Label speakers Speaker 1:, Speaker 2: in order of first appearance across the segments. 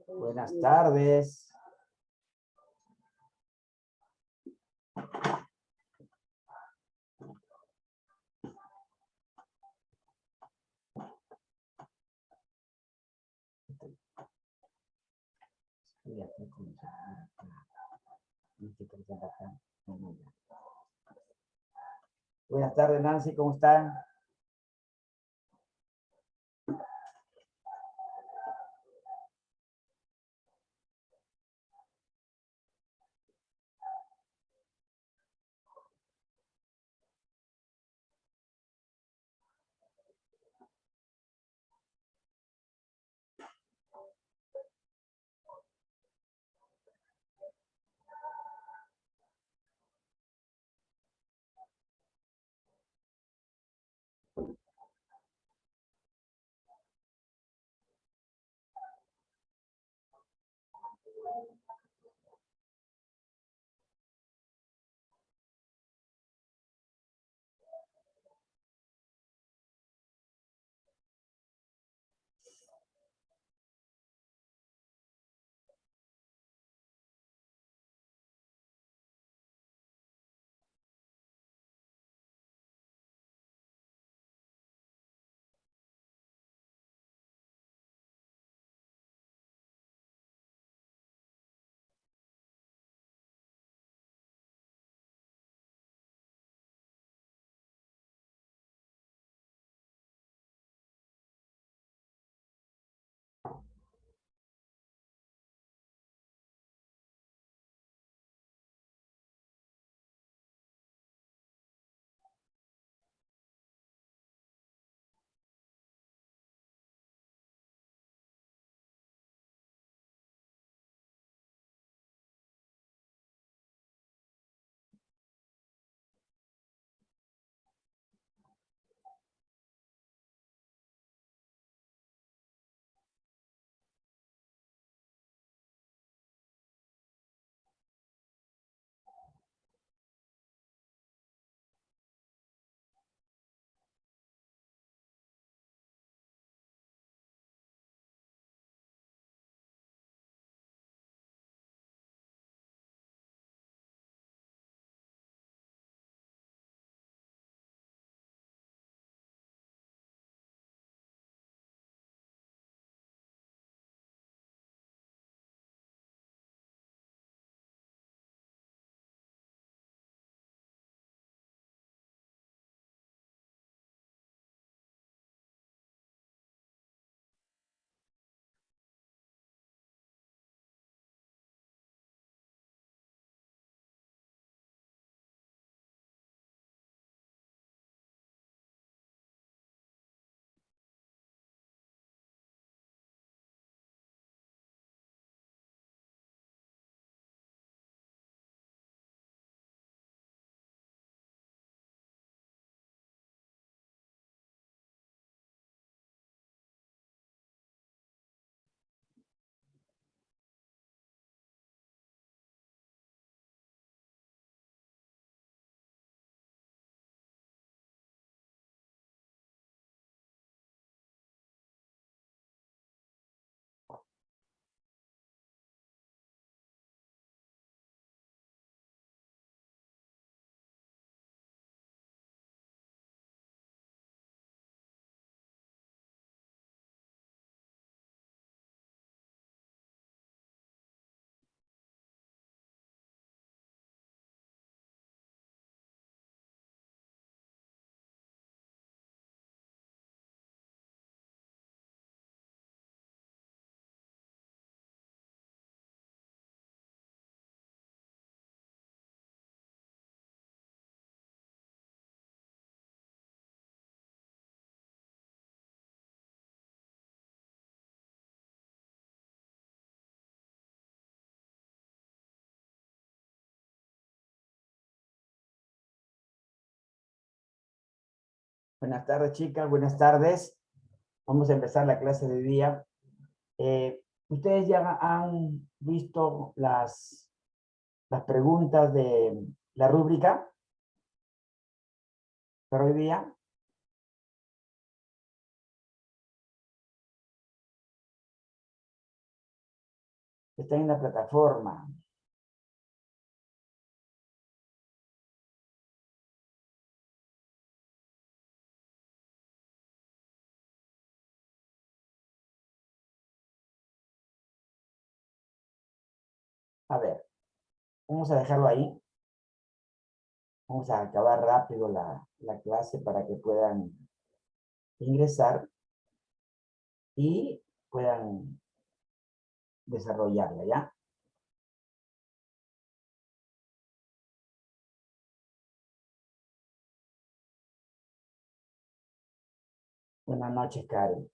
Speaker 1: Buenas tardes. Buenas tardes, Nancy, ¿cómo están? Buenas tardes, chicas. Buenas tardes. Vamos a empezar la clase de hoy día. Ustedes ya han visto las preguntas de la rúbrica para hoy día. Está en la plataforma. A ver, vamos a dejarlo ahí. Vamos a acabar rápido la clase para que puedan ingresar y puedan desarrollarla, ¿ya? Buenas noches, Karen.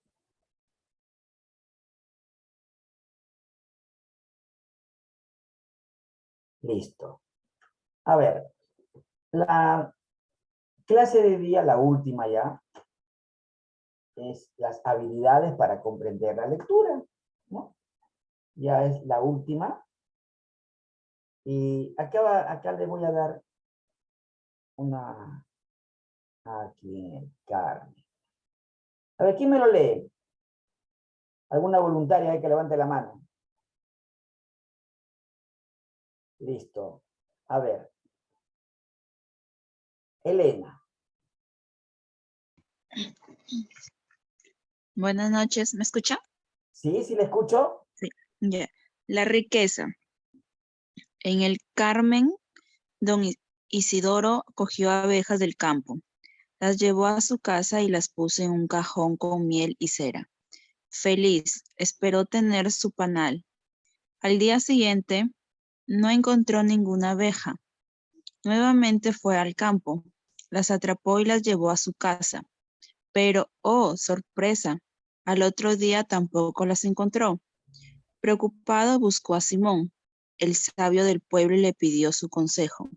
Speaker 1: Listo. A ver, la clase de día, la última ya, es las habilidades para comprender la lectura, ¿no? Ya es la última. Y acá le voy a dar una aquí, Carmen. A ver, ¿quién me lo lee? ¿Alguna voluntaria hay que levante la mano? Listo. A ver. Elena.
Speaker 2: Buenas noches, ¿me escucha?
Speaker 1: ¿Sí? ¿Sí le escucho?
Speaker 2: Sí, ya. La riqueza. En el Carmen, don Isidoro cogió abejas del campo, las llevó a su casa y las puso en un cajón con miel y cera. Feliz, esperó tener su panal. Al día siguiente, no encontró ninguna abeja. Nuevamente fue al campo, las atrapó y las llevó a su casa. Pero, oh, sorpresa, al otro día tampoco las encontró. Preocupado buscó a Simón, el sabio del pueblo, y le pidió su consejo.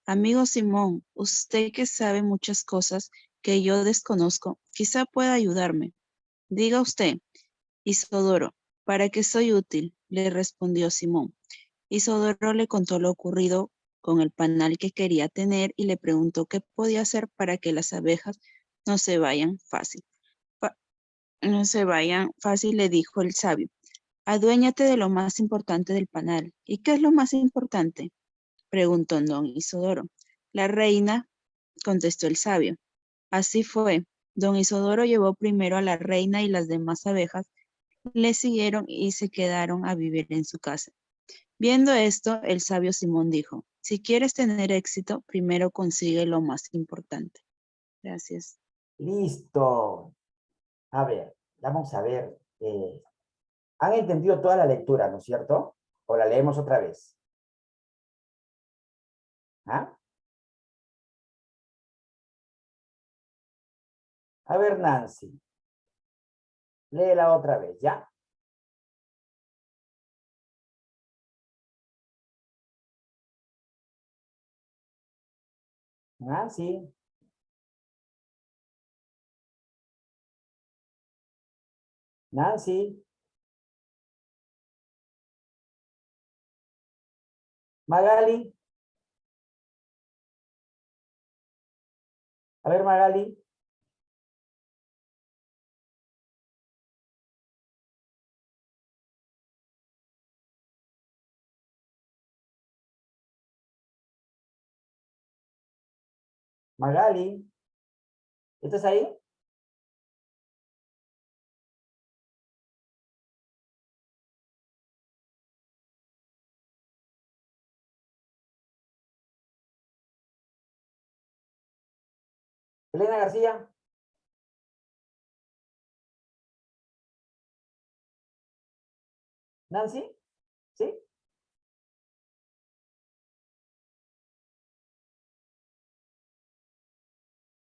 Speaker 2: Amigo Simón, usted que sabe muchas cosas que yo desconozco, quizá pueda ayudarme. Diga usted, Isodoro, ¿para qué soy útil? Le respondió Simón. Isodoro le contó lo ocurrido con el panal que quería tener y le preguntó qué podía hacer para que las abejas no se vayan fácil. No se vayan fácil, le dijo el sabio. Aduéñate de lo más importante del panal. ¿Y qué es lo más importante? Preguntó don Isodoro. La reina, contestó el sabio. Así fue. Don Isodoro llevó primero a la reina y las demás abejas le siguieron y se quedaron a vivir en su casa. Viendo esto, el sabio Simón dijo, si quieres tener éxito, primero consigue lo más importante. Gracias.
Speaker 1: Listo. A ver, vamos a ver. ¿Han entendido toda la lectura, no es cierto? ¿O la leemos otra vez? ¿Ah? A ver, Nancy. Léela otra vez, ¿ya? Nancy. Nancy. Magali. A ver, Magali. Magali. ¿Estás ahí? Elena García. Nancy. ¿Sí?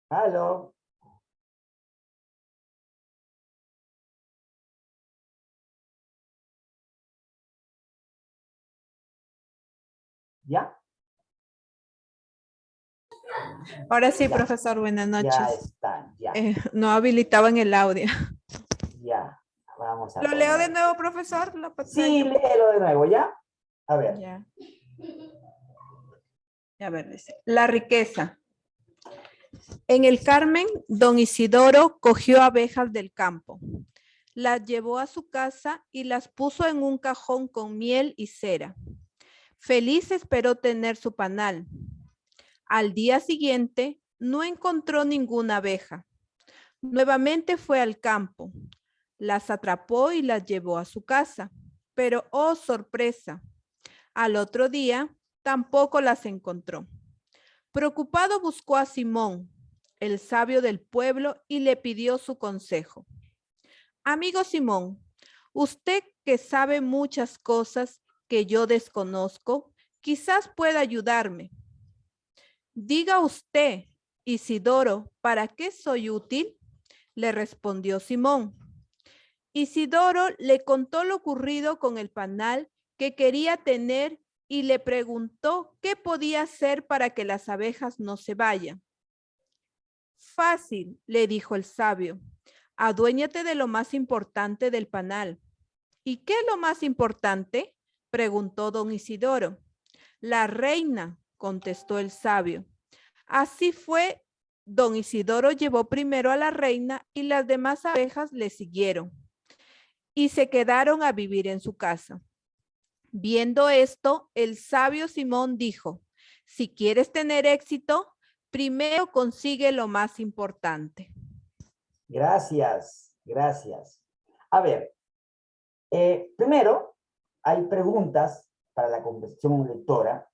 Speaker 1: Aló. ¿Ya?
Speaker 3: Ahora sí,
Speaker 1: Ya.
Speaker 3: profesor, buenas
Speaker 1: Ya
Speaker 3: noches.
Speaker 1: están, ya.
Speaker 3: No habilitaban el audio.
Speaker 1: Ya. Vamos a
Speaker 3: ¿Lo leo de
Speaker 1: poner.
Speaker 3: nuevo, profesor? La
Speaker 1: Sí,
Speaker 3: pantalla.
Speaker 1: léelo de nuevo, ¿ya? A ver.
Speaker 3: Ya. A ver, dice. La riqueza. En el Carmen, don Isidoro cogió abejas del campo. Las llevó a su casa y las puso en un cajón con miel y cera. Feliz esperó tener su panal. Al día siguiente no encontró ninguna abeja. Nuevamente fue al campo. Las atrapó y las llevó a su casa. Pero, oh sorpresa, al otro día tampoco las encontró. Preocupado buscó a Simón, el sabio del pueblo, y le pidió su consejo. Amigo Simón, usted que sabe muchas cosas que yo desconozco, quizás pueda ayudarme. Diga usted, Isidoro, ¿para qué soy útil? Le respondió Simón. Isidoro le contó lo ocurrido con el panal que quería tener y le preguntó qué podía hacer para que las abejas no se vayan. Fácil, le dijo el sabio. Aduéñate de lo más importante del panal. ¿Y qué es lo más importante? Preguntó don Isidoro. La reina, contestó el sabio. Así fue, don Isidoro llevó primero a la reina y las demás abejas le siguieron y se quedaron a vivir en su casa. Viendo esto, el sabio Simón dijo, si quieres tener éxito, primero consigue lo más importante.
Speaker 1: Gracias, gracias. A ver, primero hay preguntas para la comprensión lectora.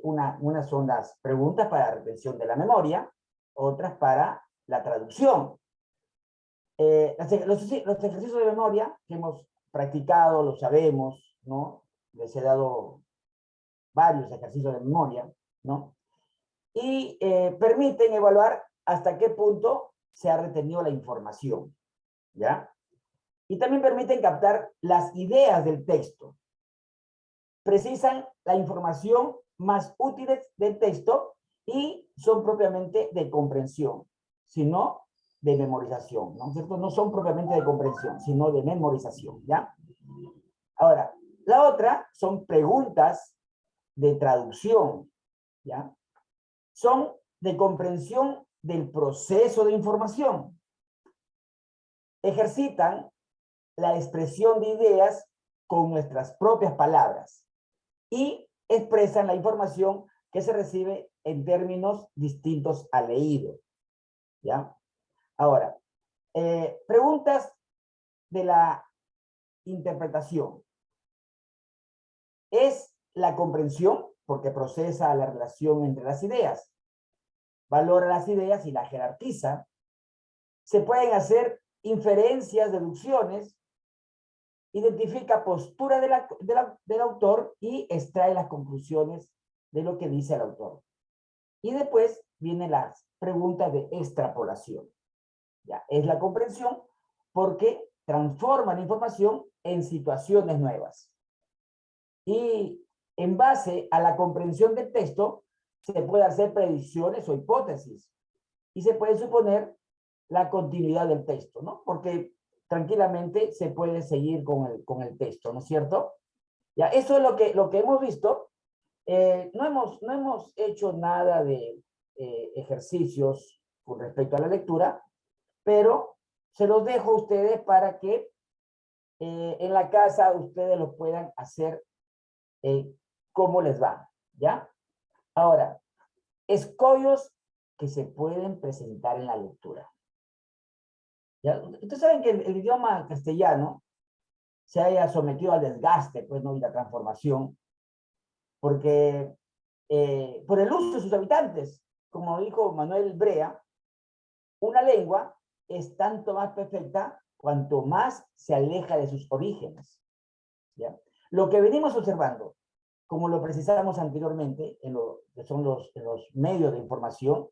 Speaker 1: Unas son las preguntas para la retención de la memoria, otras para la traducción. Los ejercicios de memoria que hemos practicado, lo sabemos, ¿no? Les he dado varios ejercicios de memoria, ¿no? Y permiten evaluar hasta qué punto se ha retenido la información, ¿ya? Y también permiten captar las ideas del texto. Precisan la información más útiles del texto y son propiamente de comprensión, sino de memorización, ¿no es cierto? No son propiamente de comprensión, sino de memorización, ¿ya? Ahora, la otra son preguntas de traducción, ¿ya? Son de comprensión del proceso de información. Ejercitan la expresión de ideas con nuestras propias palabras y expresan la información que se recibe en términos distintos al leído, ¿ya? Ahora, preguntas de la interpretación. Es la comprensión, porque procesa la relación entre las ideas, valora las ideas y las jerarquiza. Se pueden hacer inferencias, deducciones, identifica postura del autor y extrae las conclusiones de lo que dice el autor. Y después vienen las preguntas de extrapolación. Ya, es la comprensión porque transforma la información en situaciones nuevas. Y en base a la comprensión del texto, se puede hacer predicciones o hipótesis. Y se puede suponer la continuidad del texto, ¿no? Porque tranquilamente se puede seguir con el texto, ¿no es cierto? Ya, eso es lo que hemos visto. No hemos hecho nada de ejercicios con respecto a la lectura, pero se los dejo a ustedes para que en la casa ustedes lo puedan hacer como les va, ¿ya? Ahora, escollos que se pueden presentar en la lectura. ¿Ya? Ustedes saben que el idioma castellano se haya sometido al desgaste, pues, ¿no? Y la transformación, porque por el uso de sus habitantes, como dijo Manuel Brea, una lengua es tanto más perfecta cuanto más se aleja de sus orígenes, ¿ya? Lo que venimos observando, como lo precisamos anteriormente, en lo que son en los medios de información,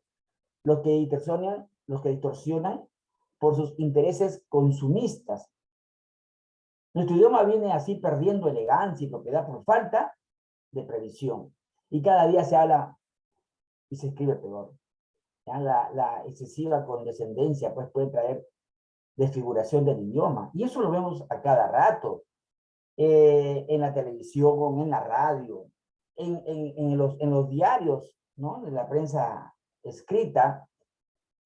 Speaker 1: los que distorsionan por sus intereses consumistas. Nuestro idioma viene así perdiendo elegancia y propiedad por falta de previsión. Y cada día se habla y se escribe peor. ¿Ya? La excesiva condescendencia pues, puede traer desfiguración del idioma. Y eso lo vemos a cada rato. En la televisión, en la radio, en los diarios, ¿no? De la prensa escrita,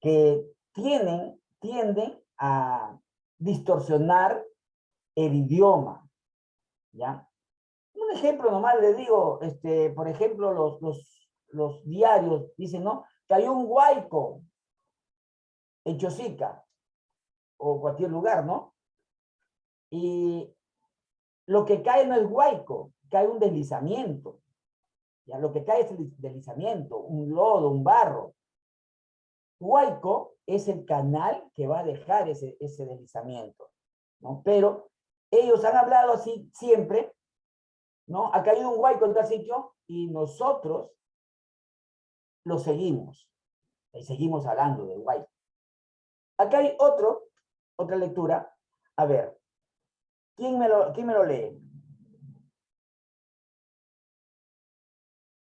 Speaker 1: que tienden a distorsionar el idioma, ¿ya? Un ejemplo nomás le digo, por ejemplo, los diarios dicen, ¿no? Que hay un huaico en Chosica o cualquier lugar, ¿no? Y lo que cae no es huaico, cae un deslizamiento. ¿Ya? Lo que cae es el deslizamiento, un lodo, un barro. Huaico es el canal que va a dejar ese deslizamiento, ¿no? Pero ellos han hablado así siempre, ¿no? Ha caído un huaico en tal sitio y nosotros lo seguimos. Y seguimos hablando del huaico. Acá hay otra lectura. A ver, ¿quién me lo lee?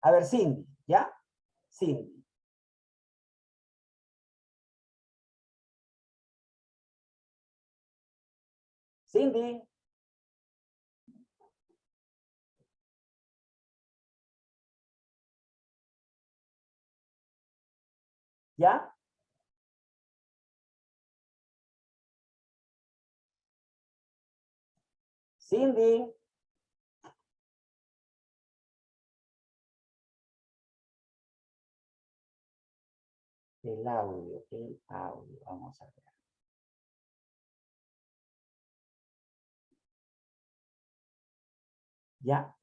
Speaker 1: A ver, Cindy, ¿ya? Cindy. Cindy. ¿Ya? Cindy. El audio. Vamos a ver. ¿Ya?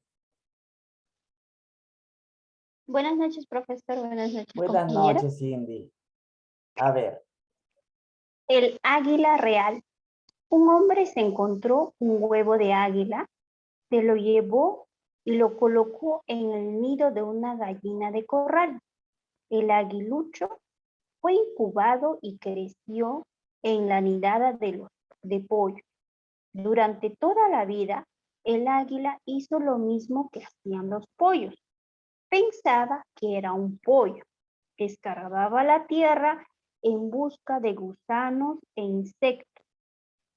Speaker 4: Buenas noches, profesor. Buenas noches,
Speaker 1: Buenas
Speaker 4: compañeros.
Speaker 1: noches, Cindy. A ver.
Speaker 4: El águila real. Un hombre se encontró un huevo de águila, se lo llevó y lo colocó en el nido de una gallina de corral. El aguilucho fue incubado y creció en la nidada de pollo. Durante toda la vida, el águila hizo lo mismo que hacían los pollos. Pensaba que era un pollo. Escarbaba la tierra en busca de gusanos e insectos,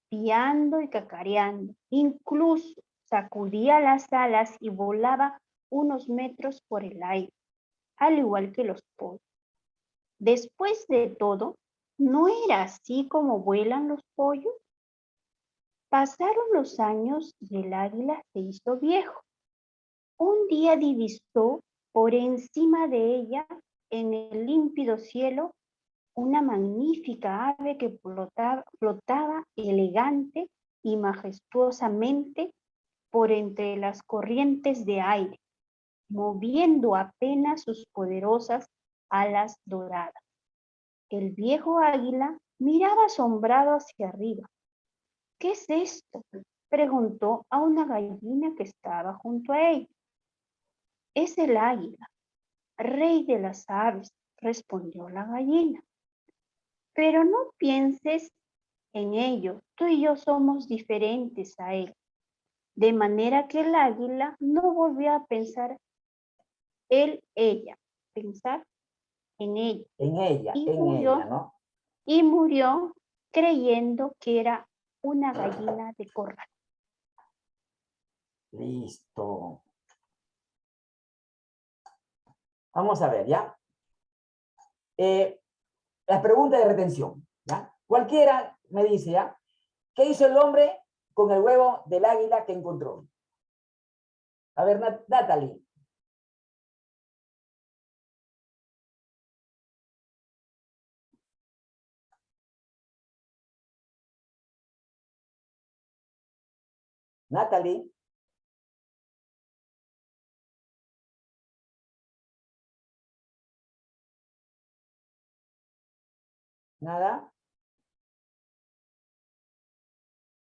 Speaker 4: piando y cacareando. Incluso sacudía las alas y volaba unos metros por el aire, al igual que los pollos. Después de todo, ¿no era así como vuelan los pollos? Pasaron los años y el águila se hizo viejo. Un día divisó por encima de ella, en el límpido cielo, una magnífica ave que flotaba elegante y majestuosamente por entre las corrientes de aire, moviendo apenas sus poderosas alas doradas. El viejo águila miraba asombrado hacia arriba. ¿Qué es esto?, preguntó a una gallina que estaba junto a ella. Es el águila, rey de las aves, respondió la gallina. Pero no pienses en ello, tú y yo somos diferentes a él. De manera que el águila no volvió a pensar pensar en ella.
Speaker 1: ¿No?
Speaker 4: Y murió creyendo que era una gallina de corral.
Speaker 1: Listo. Vamos a ver, ¿ya? Las preguntas de retención, ¿ya? Cualquiera me dice, ¿ya? ¿Qué hizo el hombre con el huevo del águila que encontró? A ver, Natalie. Natalie. ¿Nada?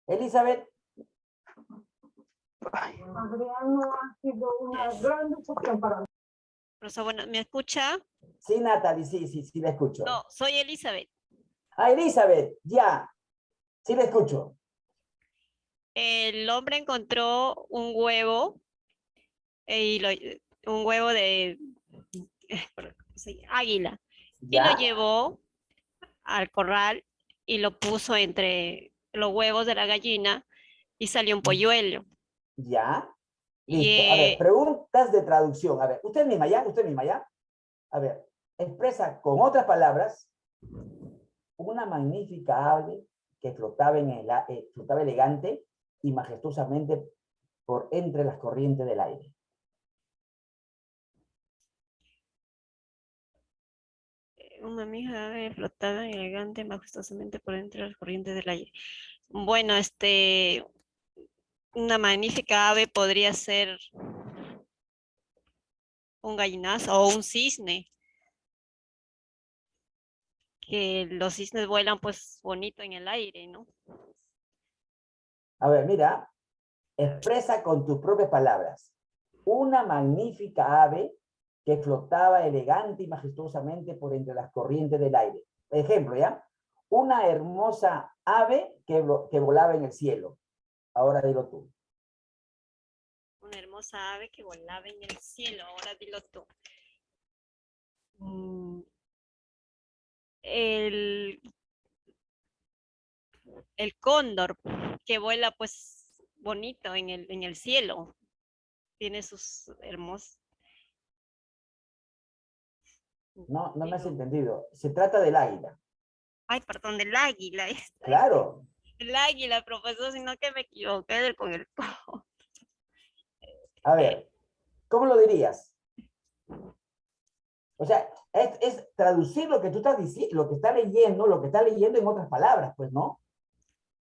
Speaker 1: Elizabeth.
Speaker 5: Adriano ha sido una gran decepción para mí.
Speaker 6: Profesor, bueno, ¿me escucha?
Speaker 1: Sí, Natalie, sí, la escucho.
Speaker 6: No, soy Elizabeth.
Speaker 1: Ah, Elizabeth, ya. Sí, la escucho.
Speaker 6: El hombre encontró un huevo, un huevo de águila, y lo
Speaker 1: ¿Ya?
Speaker 6: llevó al corral y lo puso entre los huevos de la gallina y salió un polluelo.
Speaker 1: ¿Ya?
Speaker 6: Y
Speaker 1: Listo. A ver, preguntas de traducción. A ver, usted misma ya. A ver, expresa con otras palabras una magnífica ave que flotaba, flotaba elegante y majestuosamente por entre las corrientes del aire?
Speaker 6: Una mamífera ave flotaba elegante, majestuosamente por entre las corrientes del aire. Bueno, una magnífica ave podría ser un gallinazo o un cisne, que los cisnes vuelan pues bonito en el aire, ¿no?
Speaker 1: A ver, mira, expresa con tus propias palabras. Una magnífica ave que flotaba elegante y majestuosamente por entre las corrientes del aire. Ejemplo, ¿ya? Una hermosa ave que volaba en el cielo. Ahora dilo tú.
Speaker 6: Una hermosa ave que volaba en el cielo. Ahora dilo tú. El cóndor que vuela pues bonito en el cielo. Tiene sus hermosos.
Speaker 1: No, no me has entendido. Se trata del águila.
Speaker 6: Ay, perdón, del águila.
Speaker 1: Claro.
Speaker 6: El águila, profesor, sino que me equivoqué con el...
Speaker 1: A ver, ¿cómo lo dirías? O sea, es traducir lo que tú estás diciendo, lo que está leyendo en otras palabras, pues, ¿no?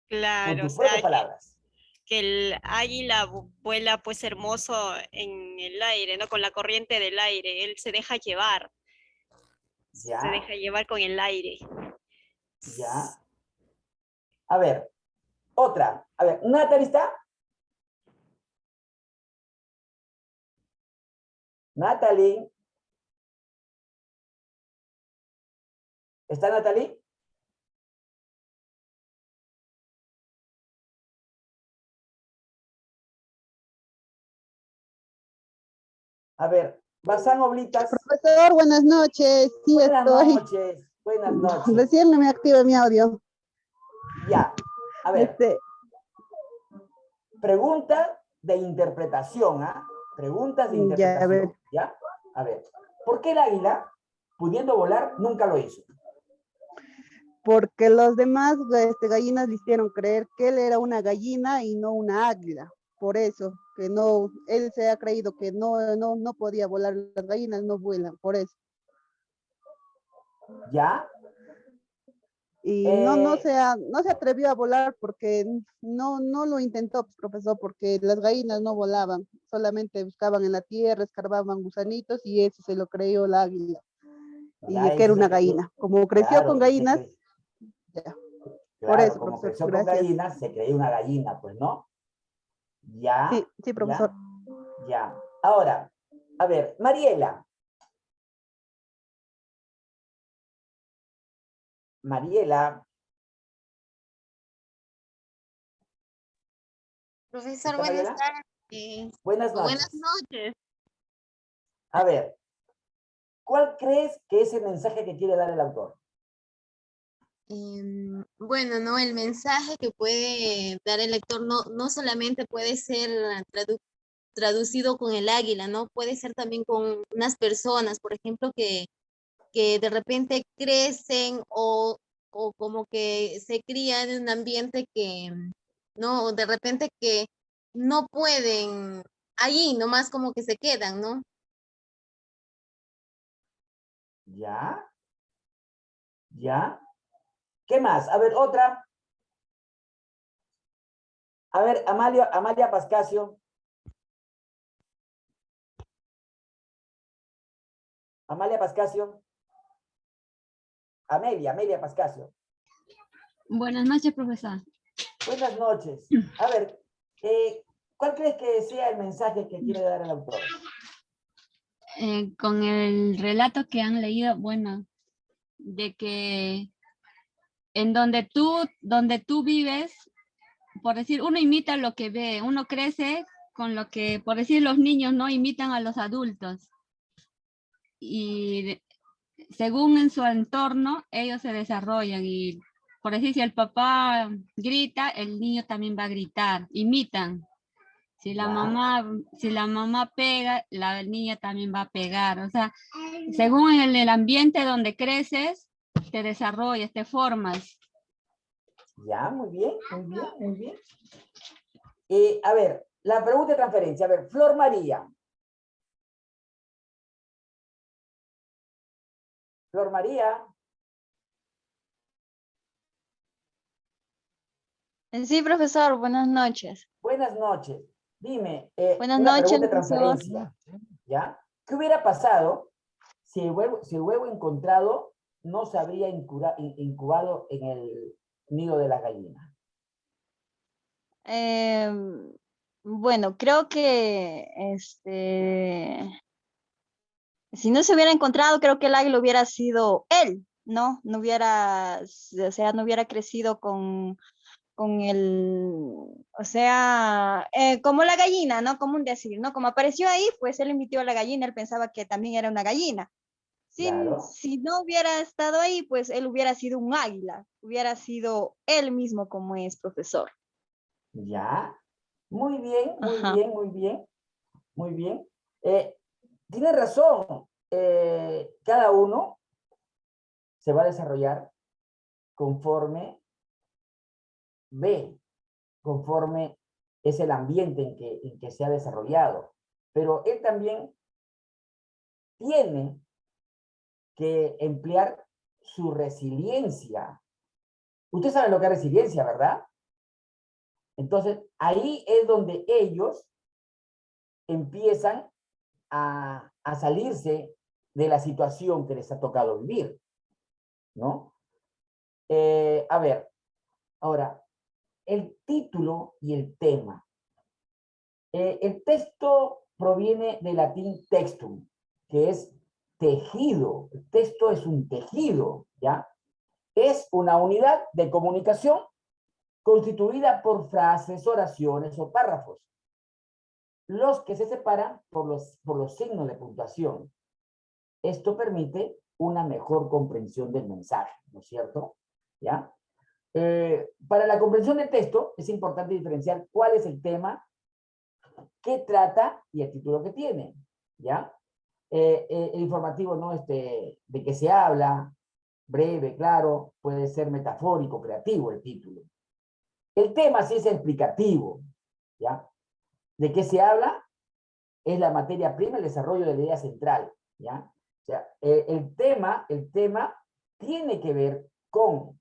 Speaker 6: Claro,
Speaker 1: Con
Speaker 6: o
Speaker 1: tus
Speaker 6: sea,
Speaker 1: propias palabras.
Speaker 6: que el águila vuela pues hermoso en el aire, ¿no? Con la corriente del aire. Él se deja llevar.
Speaker 1: Ya.
Speaker 6: Se deja llevar con el aire.
Speaker 1: Ya. A ver, otra. A ver, ¿Natalie está? Natalie. ¿Está Natalie? A ver, Bazán Oblitas.
Speaker 7: Profesor, buenas noches. Sí,
Speaker 1: Buenas
Speaker 7: estoy.
Speaker 1: noches. Buenas noches.
Speaker 7: Recién no me activa mi audio.
Speaker 1: Ya. A ver,
Speaker 7: Este,
Speaker 1: pregunta de interpretación, ¿ah? Preguntas de
Speaker 7: Ya, a
Speaker 1: interpretación.
Speaker 7: ver.
Speaker 1: ¿Ya? A ver, ¿por qué el águila, pudiendo volar, nunca lo hizo?
Speaker 7: Porque los demás gallinas le hicieron creer que él era una gallina y no una águila. Por eso, que no, él se ha creído que no podía volar. Las gallinas no vuelan, por eso.
Speaker 1: ¿Ya?
Speaker 7: Y no se atrevió a volar porque no lo intentó, profesor, porque las gallinas no volaban, solamente buscaban en la tierra, escarbaban gusanitos y eso se lo creyó el águila.
Speaker 1: Ya,
Speaker 7: Y que era
Speaker 1: eso
Speaker 7: una
Speaker 1: se creyó.
Speaker 7: gallina. Como creció
Speaker 1: Claro,
Speaker 7: con gallinas, ya.
Speaker 1: Claro,
Speaker 7: Por eso,
Speaker 1: como
Speaker 7: profesor,
Speaker 1: creció con
Speaker 7: gracias.
Speaker 1: gallinas, se creía una gallina, pues, ¿no? Ya.
Speaker 7: Sí, profesor.
Speaker 1: Ya. Ahora, a ver, Mariela. Mariela.
Speaker 8: Profesor,
Speaker 1: ¿Está
Speaker 8: buenas
Speaker 1: Mariela?
Speaker 8: tardes.
Speaker 1: Buenas noches.
Speaker 8: Buenas noches.
Speaker 1: A ver, ¿cuál crees que es el mensaje que quiere dar el autor?
Speaker 8: Bueno, no, el mensaje que puede dar el lector no solamente puede ser traducido con el águila, ¿no? Puede ser también con unas personas, por ejemplo, que de repente crecen o como que se crían en un ambiente que, ¿no? De repente que no pueden, allí nomás como que se quedan, ¿no?
Speaker 1: ¿Ya? ¿Ya? ¿Qué más? A ver, otra. A ver, Amalia Pascasio. Amalia Pascasio. Amelia Pascasio.
Speaker 9: Buenas noches, profesor.
Speaker 1: Buenas noches. A ver, ¿cuál crees que sea el mensaje que quiere dar el autor?
Speaker 9: Con el relato que han leído, bueno, de que en donde tú vives, por decir, uno imita lo que ve, uno crece con lo que, por decir, los niños no imitan a los adultos. Y según en su entorno, ellos se desarrollan y, por decir, si el papá grita, el niño también va a gritar, imitan. Si la mamá pega, la niña también va a pegar. O sea, según el ambiente donde creces, te desarrollas, te formas.
Speaker 1: Ya, muy bien, muy bien, muy bien. A ver, la pregunta de transferencia. A ver, Flor María. Flor María.
Speaker 10: Sí, profesor, buenas noches.
Speaker 1: Buenas noches. Dime,
Speaker 10: Buenas
Speaker 1: una
Speaker 10: noches,
Speaker 1: pregunta de
Speaker 10: profesor.
Speaker 1: transferencia. ¿Ya? ¿Qué hubiera pasado si el huevo encontrado no se habría incubado en el nido de la gallina?
Speaker 10: Bueno, creo que si no se hubiera encontrado, creo que el águila hubiera sido él, ¿no? No hubiera, o sea, no hubiera crecido con o sea, como la gallina, ¿no? Como un decir, ¿no? Como apareció ahí, pues él emitió a la gallina, él pensaba que también era una gallina.
Speaker 1: Claro.
Speaker 10: Si no hubiera estado ahí, pues él hubiera sido un águila, hubiera sido él mismo como es profesor.
Speaker 1: Ya. Muy bien, muy
Speaker 10: Ajá.
Speaker 1: bien, muy bien. Muy bien. Tiene razón. Cada uno se va a desarrollar conforme ve, conforme es el ambiente en que se ha desarrollado. Pero él también tiene que emplear su resiliencia. Usted sabe lo que es resiliencia, ¿verdad? Entonces, ahí es donde ellos empiezan a salirse de la situación que les ha tocado vivir, ¿no? A ver, ahora, el título y el tema. El texto proviene del latín textum, que es tejido. El texto es un tejido, ¿ya? Es una unidad de comunicación constituida por frases, oraciones o párrafos, los que se separan por los signos de puntuación. Esto permite una mejor comprensión del mensaje, ¿no es cierto? ¿Ya? Para la comprensión del texto es importante diferenciar cuál es el tema, qué trata y el título que tiene, ¿ya? El informativo, ¿no? De qué se habla, breve, claro, puede ser metafórico, creativo el título. El tema sí es explicativo, ¿ya? ¿De qué se habla? Es la materia prima, el desarrollo de la idea central, ¿ya? O sea, el tema tiene que ver con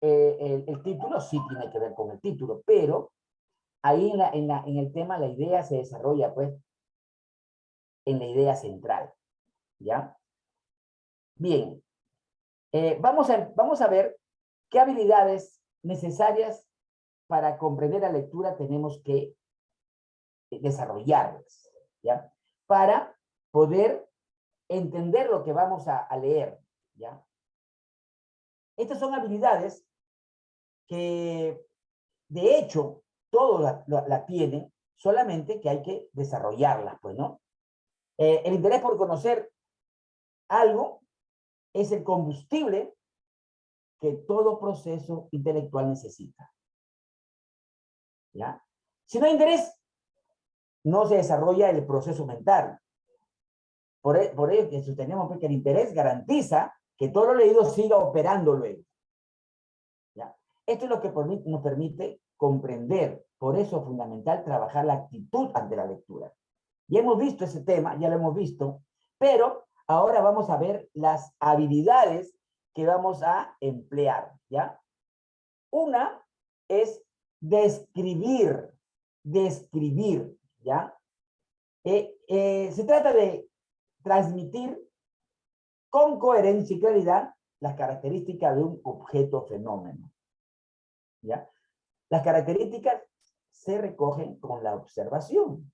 Speaker 1: el título, sí tiene que ver con el título, pero ahí en el tema la idea se desarrolla, pues, en la idea central, ¿ya? Bien, vamos a ver qué habilidades necesarias para comprender la lectura tenemos que desarrollarlas, ¿ya? Para poder entender lo que vamos a leer, ¿ya? Estas son habilidades que, de hecho, todos la tienen, solamente que hay que desarrollarlas, pues, ¿no? El interés por conocer algo es el combustible que todo proceso intelectual necesita, ¿ya? Si no hay interés, no se desarrolla el proceso mental. Por ello que sostenemos que el interés garantiza que todo lo leído siga operando luego, ¿ya? Esto es lo que nos permite comprender. Por eso es fundamental trabajar la actitud ante la lectura. Ya hemos visto ese tema, ya lo hemos visto, pero ahora vamos a ver las habilidades que vamos a emplear, ¿ya? Una es describir, ¿ya? Se trata de transmitir con coherencia y claridad las características de un objeto fenómeno, ¿ya? Las características se recogen con la observación.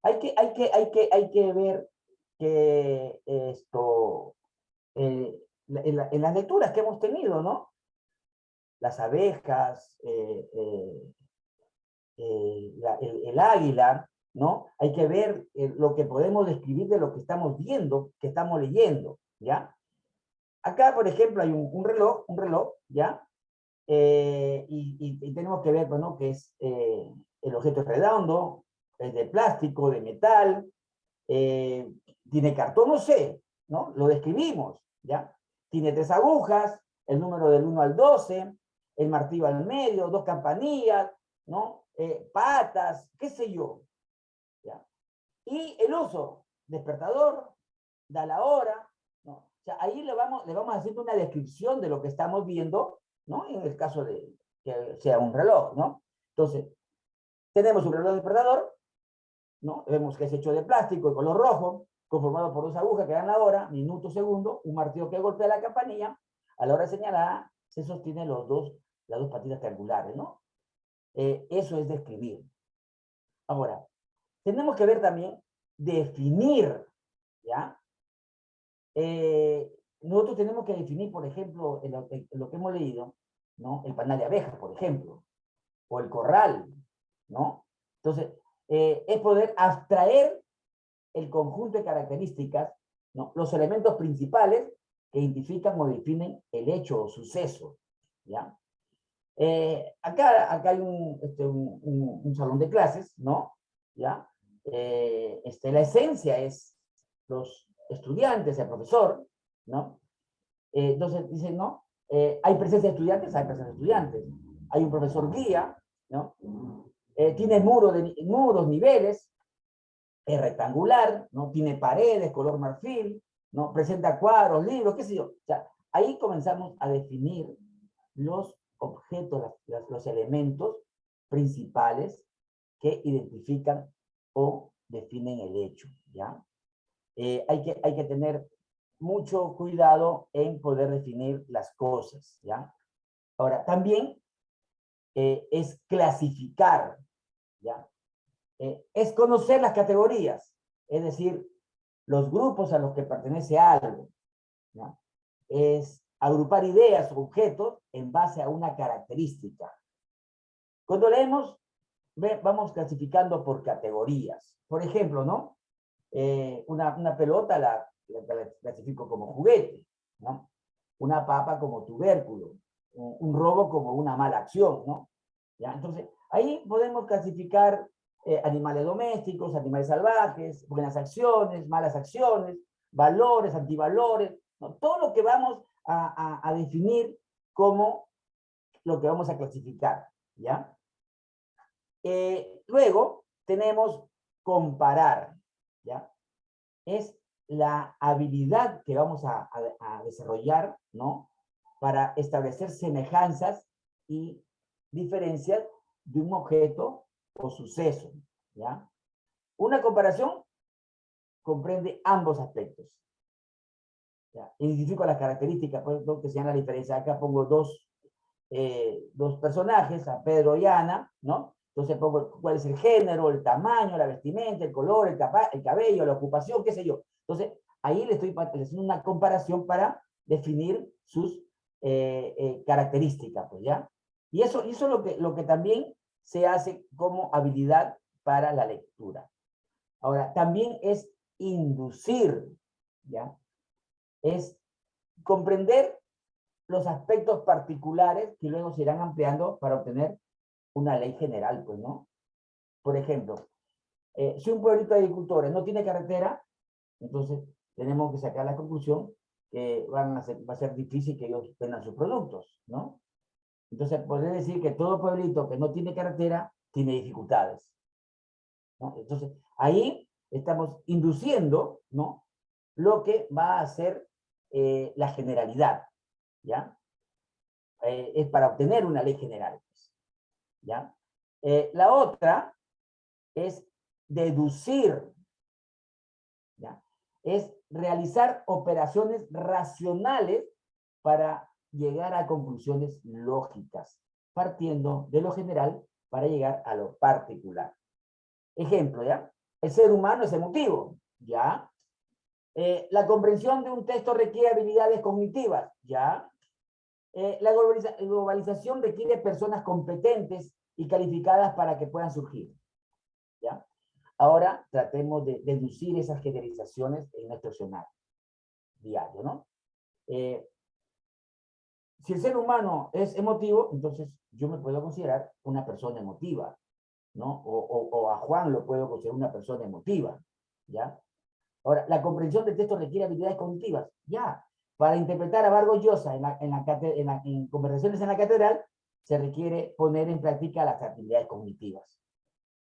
Speaker 1: Hay que ver que esto, en las lecturas que hemos tenido, ¿no? Las abejas, el águila, ¿no? Hay que ver lo que podemos describir de lo que estamos viendo, que estamos leyendo, ¿ya? Acá, por ejemplo, hay un reloj, ¿ya? Y tenemos que ver, bueno, que es, el objeto es redondo, es de plástico, de metal, tiene cartón, no sé, ¿no? Lo describimos, ¿ya? Tiene 3 agujas, el número del 1 al 12, el martillo al medio, 2 campanillas, ¿no? Patas, qué sé yo. ¿Ya? Y el uso, despertador, da la hora, ¿no? O sea, ahí le vamos haciendo una descripción de lo que estamos viendo, ¿no? En el caso de que sea un reloj, ¿no? Entonces, tenemos un reloj despertador, ¿no? Vemos que es hecho de plástico de color rojo, conformado por 2 agujas que dan la hora, minuto, segundo, un martillo que golpea la campanilla, a la hora señalada se sostienen las 2 patitas triangulares, ¿no? Eso es describir. Ahora, tenemos que ver también, definir, ¿ya? Nosotros tenemos que definir, por ejemplo, en lo que hemos leído, ¿no? El panal de abejas, por ejemplo, o el corral, ¿no? Entonces, es poder abstraer el conjunto de características, ¿no? Los elementos principales que identifican o definen el hecho o suceso, ¿ya? Acá hay un salón de clases, ¿no? ¿Ya? La esencia es los estudiantes, el profesor, ¿no? Entonces dicen, ¿no? Hay presencia de estudiantes, hay presencia de estudiantes. Hay un profesor guía, ¿no? Tiene muros, niveles, es rectangular, ¿no? Tiene paredes, color marfil, ¿no? Presenta cuadros, libros, qué sé yo. O sea, ahí comenzamos a definir los objetos, los elementos principales que identifican o definen el hecho, ¿ya? Hay que tener mucho cuidado en poder definir las cosas, ¿ya? Ahora, también es clasificar, ¿ya? Es conocer las categorías, es decir, los grupos a los que pertenece algo, ¿ya? Es agrupar ideas o objetos en base a una característica. Cuando leemos, vamos clasificando por categorías. Por ejemplo, ¿no? Una pelota la clasifico como juguete, ¿no? Una papa como tubérculo, un robo como una mala acción, ¿no? ¿Ya? Entonces, ahí podemos clasificar animales domésticos, animales salvajes, buenas acciones, malas acciones, valores, antivalores, ¿no? Todo lo que vamos a definir como lo que vamos a clasificar, ¿ya? Luego tenemos comparar, ¿ya? Es la habilidad que vamos a desarrollar, ¿no? Para establecer semejanzas y diferencias de un objeto o suceso, ¿ya? Una comparación comprende ambos aspectos. ¿Ya? Identifico las características, pues, que se llama la diferencia. Acá pongo dos personajes, a Pedro y Ana, ¿no? Entonces pongo cuál es el género, el tamaño, la vestimenta, el color, el cabello, la ocupación, qué sé yo. Entonces, ahí le estoy haciendo una comparación para definir sus características, pues, ¿ya? Y eso es lo que también se hace como habilidad para la lectura. Ahora, también es inducir, ¿ya? Es comprender los aspectos particulares que luego se irán ampliando para obtener una ley general, pues, ¿no? Por ejemplo, si un pueblito de agricultores no tiene carretera, entonces tenemos que sacar la conclusión que va a ser difícil que ellos vendan sus productos, ¿no? Entonces, podría decir que todo pueblito que no tiene carretera tiene dificultades, ¿no? Entonces, ahí estamos induciendo, ¿no? Lo que va a ser la generalidad, ¿ya? Es para obtener una ley general, pues, ¿ya? La otra es deducir, ¿ya? Es realizar operaciones racionales para llegar a conclusiones lógicas, partiendo de lo general para llegar a lo particular. Ejemplo, ¿ya? El ser humano es emotivo, ¿ya? La comprensión de un texto requiere habilidades cognitivas, ¿ya? La globalización requiere personas competentes y calificadas para que puedan surgir, ¿ya? Ahora tratemos de deducir esas generalizaciones en nuestro escenario diario, ¿no? Si el ser humano es emotivo, entonces yo me puedo considerar una persona emotiva, ¿no? O a Juan lo puedo considerar una persona emotiva, ¿ya? Ahora, la comprensión del texto requiere habilidades cognitivas, ya. Para interpretar a Vargas Llosa en conversaciones en la catedral, se requiere poner en práctica las actividades cognitivas.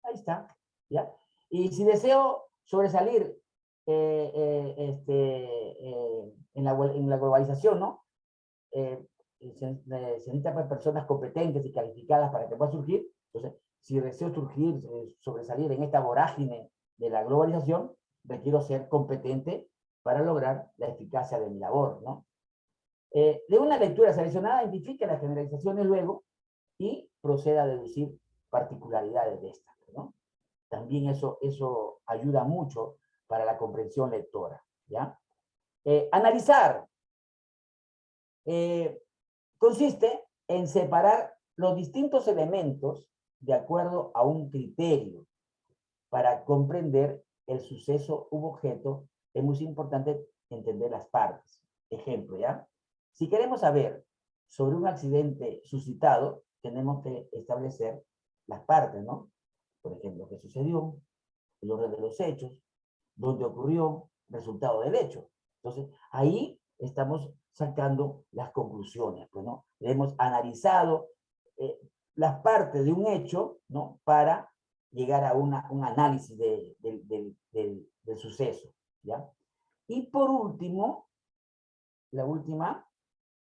Speaker 1: Ahí está, ¿ya? Y si deseo sobresalir en la globalización, ¿no? Se necesitan pues, personas competentes y calificadas para que pueda surgir. Entonces, si deseo surgir, sobresalir en esta vorágine de la globalización, requiero ser competente para lograr la eficacia de mi labor, ¿no? De una lectura seleccionada, identifique las generalizaciones luego y proceda a deducir particularidades de estas, ¿no? También eso ayuda mucho para la comprensión lectora, ¿ya? Analizar consiste en separar los distintos elementos de acuerdo a un criterio para comprender el suceso u objeto. Es muy importante entender las partes. Ejemplo, ¿ya? Si queremos saber sobre un accidente suscitado, tenemos que establecer las partes, ¿no? Por ejemplo, qué sucedió, el orden de los hechos, dónde ocurrió, resultado del hecho. Entonces, ahí estamos sacando las conclusiones, pues, ¿no? Hemos analizado las partes de un hecho, ¿no? Para llegar a un análisis del suceso, ¿ya? Y por último, la última,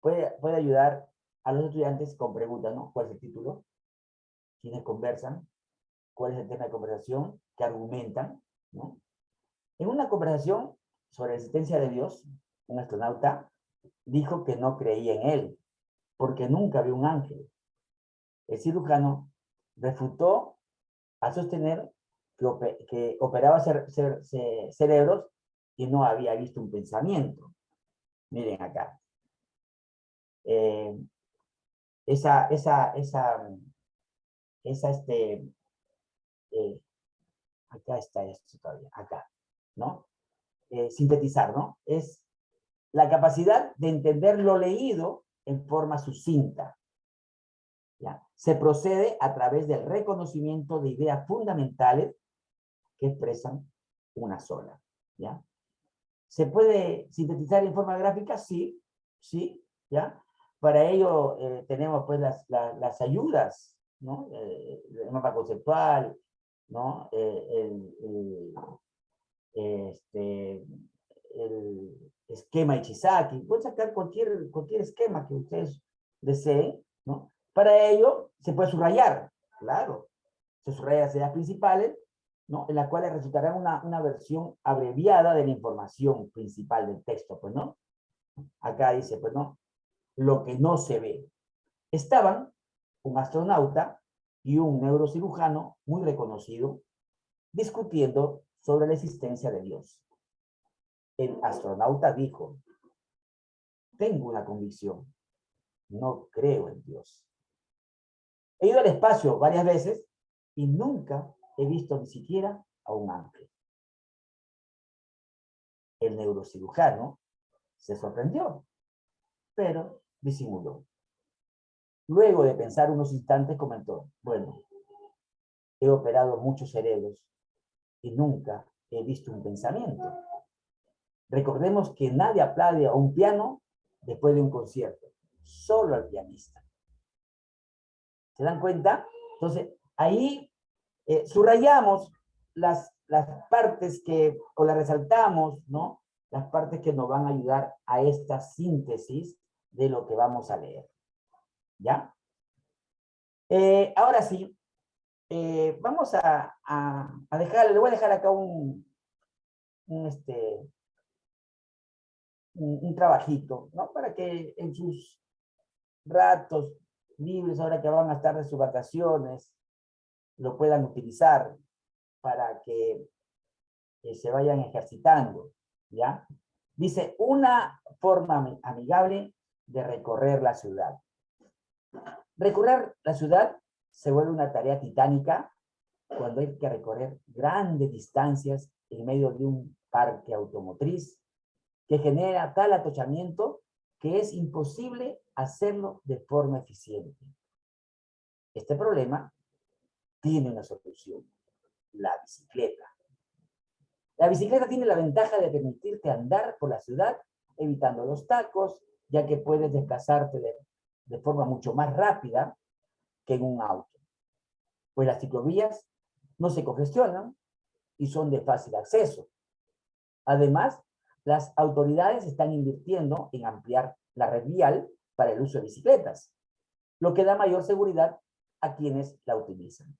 Speaker 1: puede ayudar a los estudiantes con preguntas, ¿no? ¿Cuál es el título? ¿Quiénes conversan? ¿Cuál es el tema de conversación? ¿Qué argumentan? ¿No? En una conversación sobre la existencia de Dios, un astronauta dijo que no creía en él, porque nunca vio un ángel. El cirujano refutó a sostener que operaba cerebros y no había visto un pensamiento. Miren acá. Acá está esto todavía, acá, ¿no? Sintetizar, ¿no? Es la capacidad de entender lo leído en forma sucinta, ¿ya? Se procede a través del reconocimiento de ideas fundamentales que expresan una sola, ¿ya? ¿Se puede sintetizar en forma gráfica? Sí, sí, ¿ya? Para ello tenemos pues las ayudas, ¿no? El mapa conceptual, ¿no? El esquema Ichizaki. Pueden sacar cualquier esquema que ustedes deseen, ¿no? Para ello se puede subrayar, claro. Se subrayan las ideas principales, ¿no? En las cuales resultará una versión abreviada de la información principal del texto, pues, ¿no? Acá dice, pues, ¿no? Lo que no se ve. Estaban un astronauta y un neurocirujano muy reconocido discutiendo sobre la existencia de Dios. El astronauta dijo, tengo una convicción, no creo en Dios. He ido al espacio varias veces y nunca he visto ni siquiera a un ángel. El neurocirujano se sorprendió, pero disimuló. Luego de pensar unos instantes comentó, bueno, he operado muchos cerebros y nunca he visto un pensamiento. Recordemos que nadie aplaude a un piano después de un concierto, solo al pianista. ¿Se dan cuenta? Entonces, ahí subrayamos las partes o las resaltamos, ¿no? Las partes que nos van a ayudar a esta síntesis de lo que vamos a leer. ¿Ya? Ahora sí, vamos a dejar, le voy a dejar acá un trabajito, ¿no? Para que en sus ratos libres, ahora que van a estar de sus vacaciones, lo puedan utilizar para que se vayan ejercitando, ¿ya? Dice, una forma amigable de recorrer la ciudad. Recorrer la ciudad se vuelve una tarea titánica cuando hay que recorrer grandes distancias en medio de un parque automotriz que genera tal atochamiento que es imposible hacerlo de forma eficiente. Este problema tiene una solución, la bicicleta. La bicicleta tiene la ventaja de permitirte andar por la ciudad evitando los tacos, ya que puedes desplazarte de forma mucho más rápida que en un auto, pues las ciclovías no se congestionan y son de fácil acceso. Además, las autoridades están invirtiendo en ampliar la red vial para el uso de bicicletas, lo que da mayor seguridad a quienes la utilizan.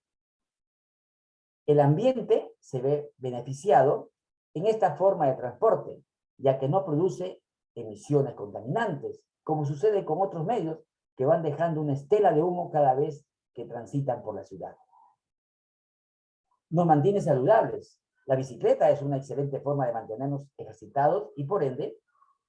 Speaker 1: El ambiente se ve beneficiado en esta forma de transporte, ya que no produce emisiones contaminantes, como sucede con otros medios que van dejando una estela de humo cada vez que transitan por la ciudad. Nos mantiene saludables. La bicicleta es una excelente forma de mantenernos ejercitados y por ende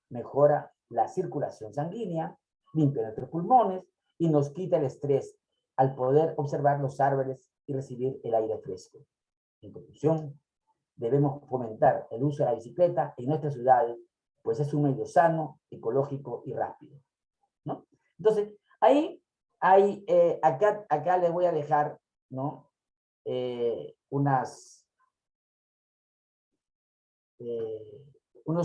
Speaker 1: mejora la circulación sanguínea, limpia nuestros pulmones y nos quita el estrés al poder observar los árboles y recibir el aire fresco. En conclusión, debemos fomentar el uso de la bicicleta en nuestras ciudades, pues es un medio sano, ecológico y rápido, ¿no? Entonces, ahí hay, acá les voy a dejar, ¿no? Unos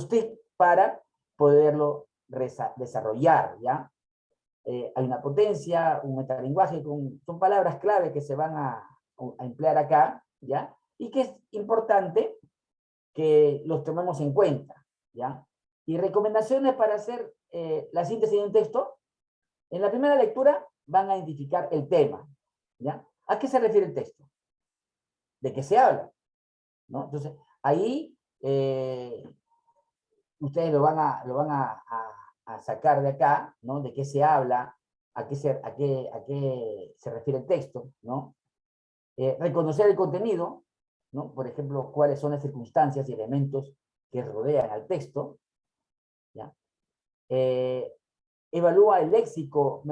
Speaker 1: tips para poderlo desarrollar, ¿ya? Hay una potencia, un metalenguaje, son palabras clave que se van a emplear acá, ¿ya? Y que es importante que los tomemos en cuenta, ¿ya? Y recomendaciones para hacer la síntesis de un texto. En la primera lectura van a identificar el tema, ¿ya? ¿A qué se refiere el texto? ¿De qué se habla? ¿No? Entonces, ahí ustedes lo van a sacar de acá, ¿no? De qué se habla, a qué se refiere el texto, ¿no? Reconocer el contenido, ¿no? Por ejemplo, cuáles son las circunstancias y elementos que rodean al texto, ¿ya? Evalúa el léxico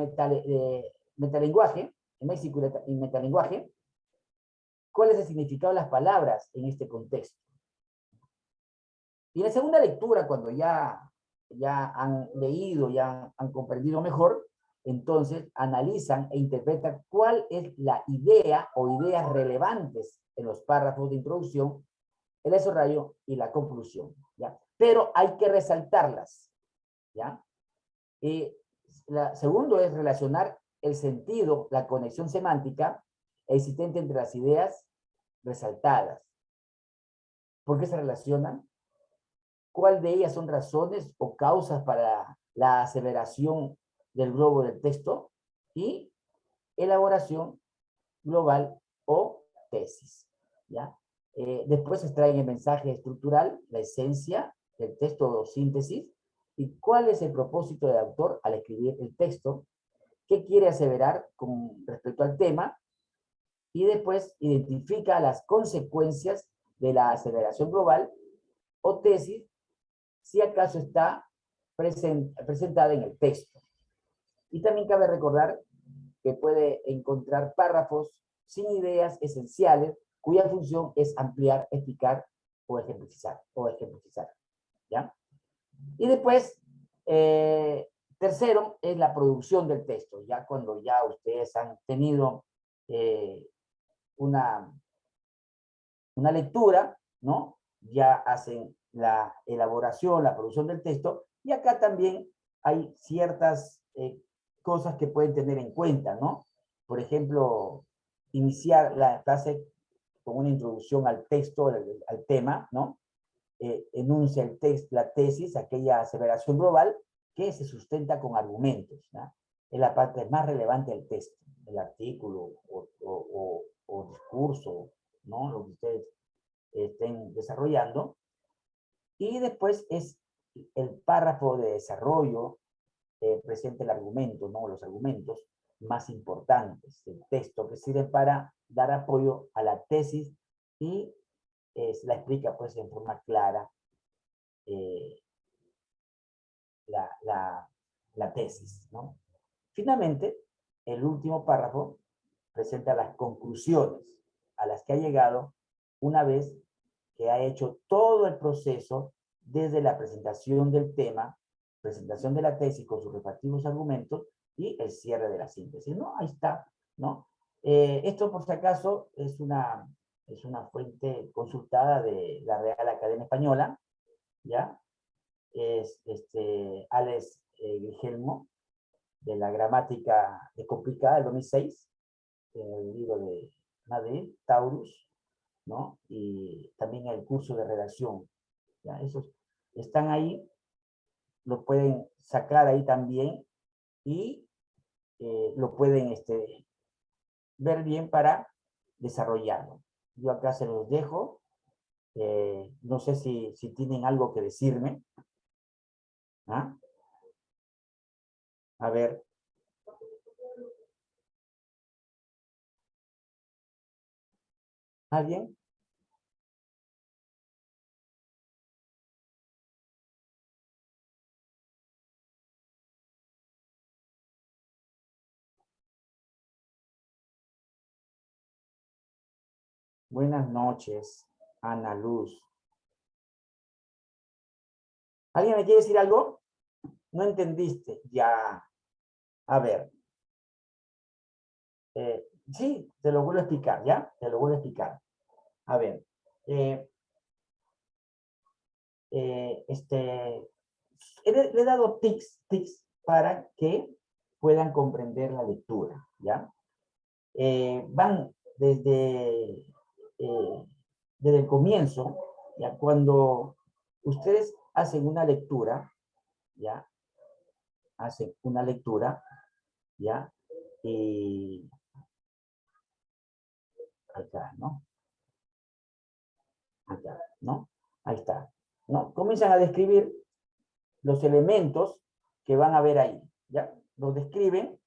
Speaker 1: metalenguaje, el léxico y metalenguaje, cuál es el significado de las palabras en este contexto. Y en la segunda lectura, cuando ya han leído, ya han comprendido mejor, entonces analizan e interpretan cuál es la idea o ideas relevantes en los párrafos de introducción, el desarrollo y la conclusión, ¿ya? Pero hay que resaltarlas, ¿ya? Segundo es relacionar el sentido, la conexión semántica existente entre las ideas resaltadas. ¿Por qué se relacionan? ¿Cuál de ellas son razones o causas para la aseveración del globo del texto? Y elaboración global o tesis, ¿ya? Después se extrae el mensaje estructural, la esencia del texto o síntesis, y cuál es el propósito del autor al escribir el texto, qué quiere aseverar con respecto al tema, y después identifica las consecuencias de la aseveración global o tesis, si acaso está presentada en el texto. Y también cabe recordar que puede encontrar párrafos sin ideas esenciales, cuya función es ampliar, explicar o ejemplificar, ¿ya? Y después, tercero, es la producción del texto, ya cuando ya ustedes han tenido una lectura, ¿no? Ya hacen la elaboración, la producción del texto, y acá también hay ciertas cosas que pueden tener en cuenta, ¿no? Por ejemplo, iniciar la frase con una introducción al texto, al tema, ¿no? Enuncia la tesis, aquella aseveración global que se sustenta con argumentos, ¿no? Es la parte más relevante del texto, el artículo o discurso, ¿no? Lo que ustedes estén desarrollando. Y después es el párrafo de desarrollo, presenta el argumento, ¿no? Los argumentos más importantes del texto que sirven para dar apoyo a la tesis y la explica pues en forma clara la tesis, ¿no? Finalmente, el último párrafo presenta las conclusiones a las que ha llegado una vez que ha hecho todo el proceso desde la presentación del tema, presentación de la tesis con sus respectivos argumentos y el cierre de la síntesis, ¿no? Ahí está, ¿no? Esto, por si acaso, es una fuente consultada de la Real Academia Española, ¿ya? Es Alex Guillermo, de la gramática de complicada del 2006, en el libro de Madrid, Taurus, ¿no? Y también el curso de redacción. ¿Ya? Esos están ahí, lo pueden sacar ahí también y lo pueden ver bien para desarrollarlo. Yo acá se los dejo. No sé si tienen algo que decirme. ¿Ah? A ver. ¿Alguien? Buenas noches, Ana Luz. ¿Alguien me quiere decir algo? No entendiste. Ya. A ver. Sí, te lo vuelvo a explicar, ¿ya? Te lo vuelvo a explicar. A ver. Le he dado tips para que puedan comprender la lectura, ¿ya? Van desde el comienzo, ya cuando ustedes hacen una lectura, ya, hacen una lectura, ya, y acá, ¿no? Acá, ¿no? Ahí está, ¿no? Comienzan a describir los elementos que van a ver ahí, ¿ya? Los describen,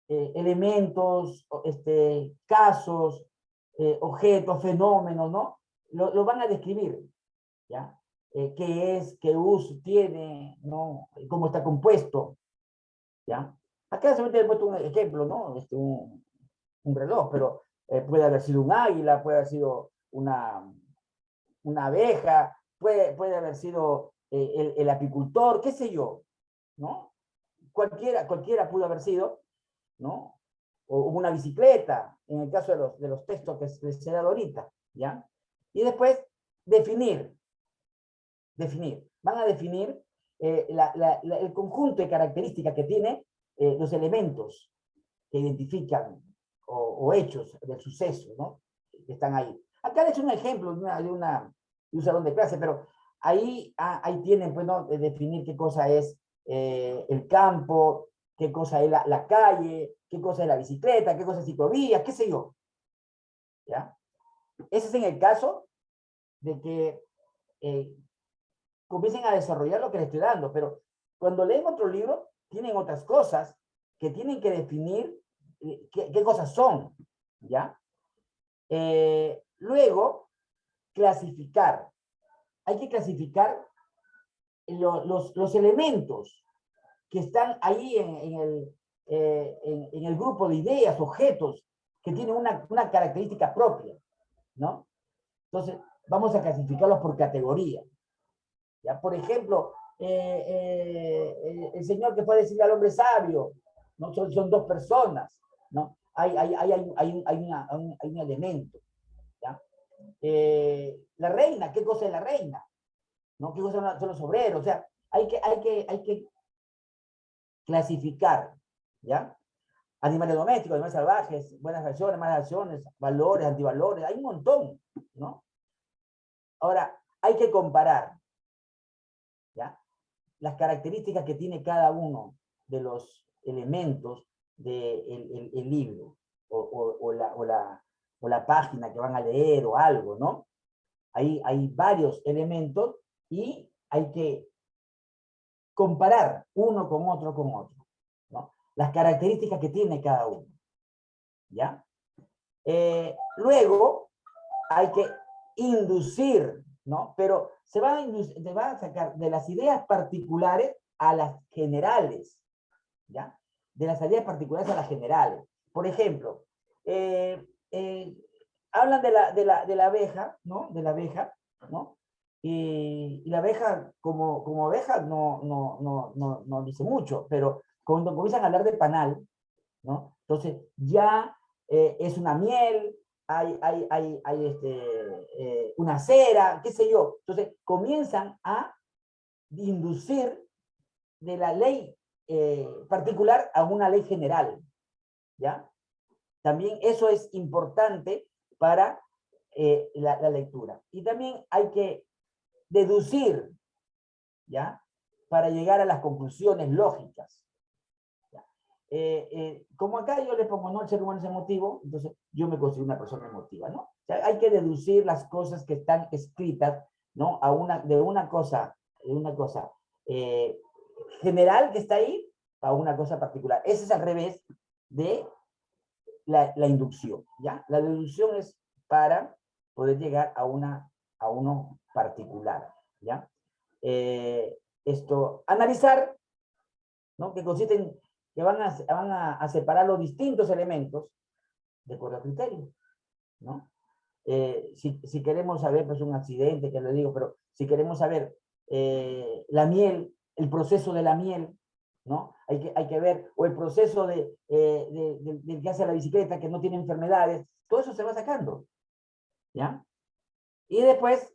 Speaker 1: elementos, casos, objetos, fenómenos, ¿no? Lo van a describir, ¿ya? ¿Qué es, qué uso tiene, ¿no? Cómo está compuesto, ¿ya? Acá solamente he puesto un ejemplo, ¿no? Un reloj, pero puede haber sido un águila, puede haber sido una abeja, puede haber sido el apicultor, qué sé yo, ¿no? Cualquiera pudo haber sido, ¿no? O una bicicleta, en el caso de los textos que les he dado ahorita, ¿ya? Y después, definir. Van a definir el conjunto de características que tiene los elementos que identifican o hechos del suceso, ¿no? Que están ahí. Acá les he hecho un ejemplo de un salón de clase, pero ahí tienen, pues, ¿no? De definir qué cosa es el campo, qué cosa es la calle, qué cosa es la bicicleta, qué cosa es ciclovía, qué sé yo. ¿Ya? Ese es en el caso de que comiencen a desarrollar lo que les estoy dando, pero cuando leen otro libro, tienen otras cosas que tienen que definir qué cosas son, ¿ya? Luego, clasificar. Hay que clasificar los elementos que están ahí en el grupo de ideas, objetos, que tienen una característica propia, ¿no? Entonces, vamos a clasificarlos por categoría. ¿Ya? Por ejemplo, el señor que fue a decirle al hombre sabio, ¿no? Son dos personas, ¿no? Hay un elemento, ¿ya? La reina, ¿qué cosa es la reina? ¿No? ¿Qué cosa son los obreros? O sea, hay que clasificar, ¿ya? Animales domésticos, animales salvajes, buenas acciones, malas acciones, valores, antivalores, hay un montón, ¿no? Ahora, hay que comparar, ¿ya? Las características que tiene cada uno de los elementos del libro o la página que van a leer o algo, ¿no? Hay varios elementos y hay que comparar uno con otro, ¿no? Las características que tiene cada uno, ¿ya? Luego hay que inducir, ¿no? Pero se va a sacar de las ideas particulares a las generales, ¿ya? De las ideas particulares a las generales. Por ejemplo, hablan de la abeja, ¿no? De la abeja, ¿no? Y la abeja, como abeja, no dice mucho, pero cuando comienzan a hablar de panal, ¿no? Entonces ya es una miel, hay una cera, qué sé yo. Entonces comienzan a inducir de la ley particular a una ley general, ¿ya? También eso es importante para la lectura. Y también hay que deducir, ¿ya? Para llegar a las conclusiones lógicas. ¿Ya? Como acá yo le pongo, no, el ser humano es emotivo, entonces yo me considero una persona emotiva, ¿no? O sea, hay que deducir las cosas que están escritas, ¿no? De una cosa general que está ahí a una cosa particular. Ese es al revés de la inducción, ¿ya? La deducción es para poder llegar a uno particular, ¿ya? Analizar, ¿no? Que consiste en que van a separar los distintos elementos de acuerdo a criterio, ¿no? Si queremos saber, pues un accidente, que lo digo, pero si queremos saber la miel, el proceso de la miel, ¿no? Hay que ver, o el proceso del que hace la bicicleta, que no tiene enfermedades, todo eso se va sacando, ¿ya? Y después,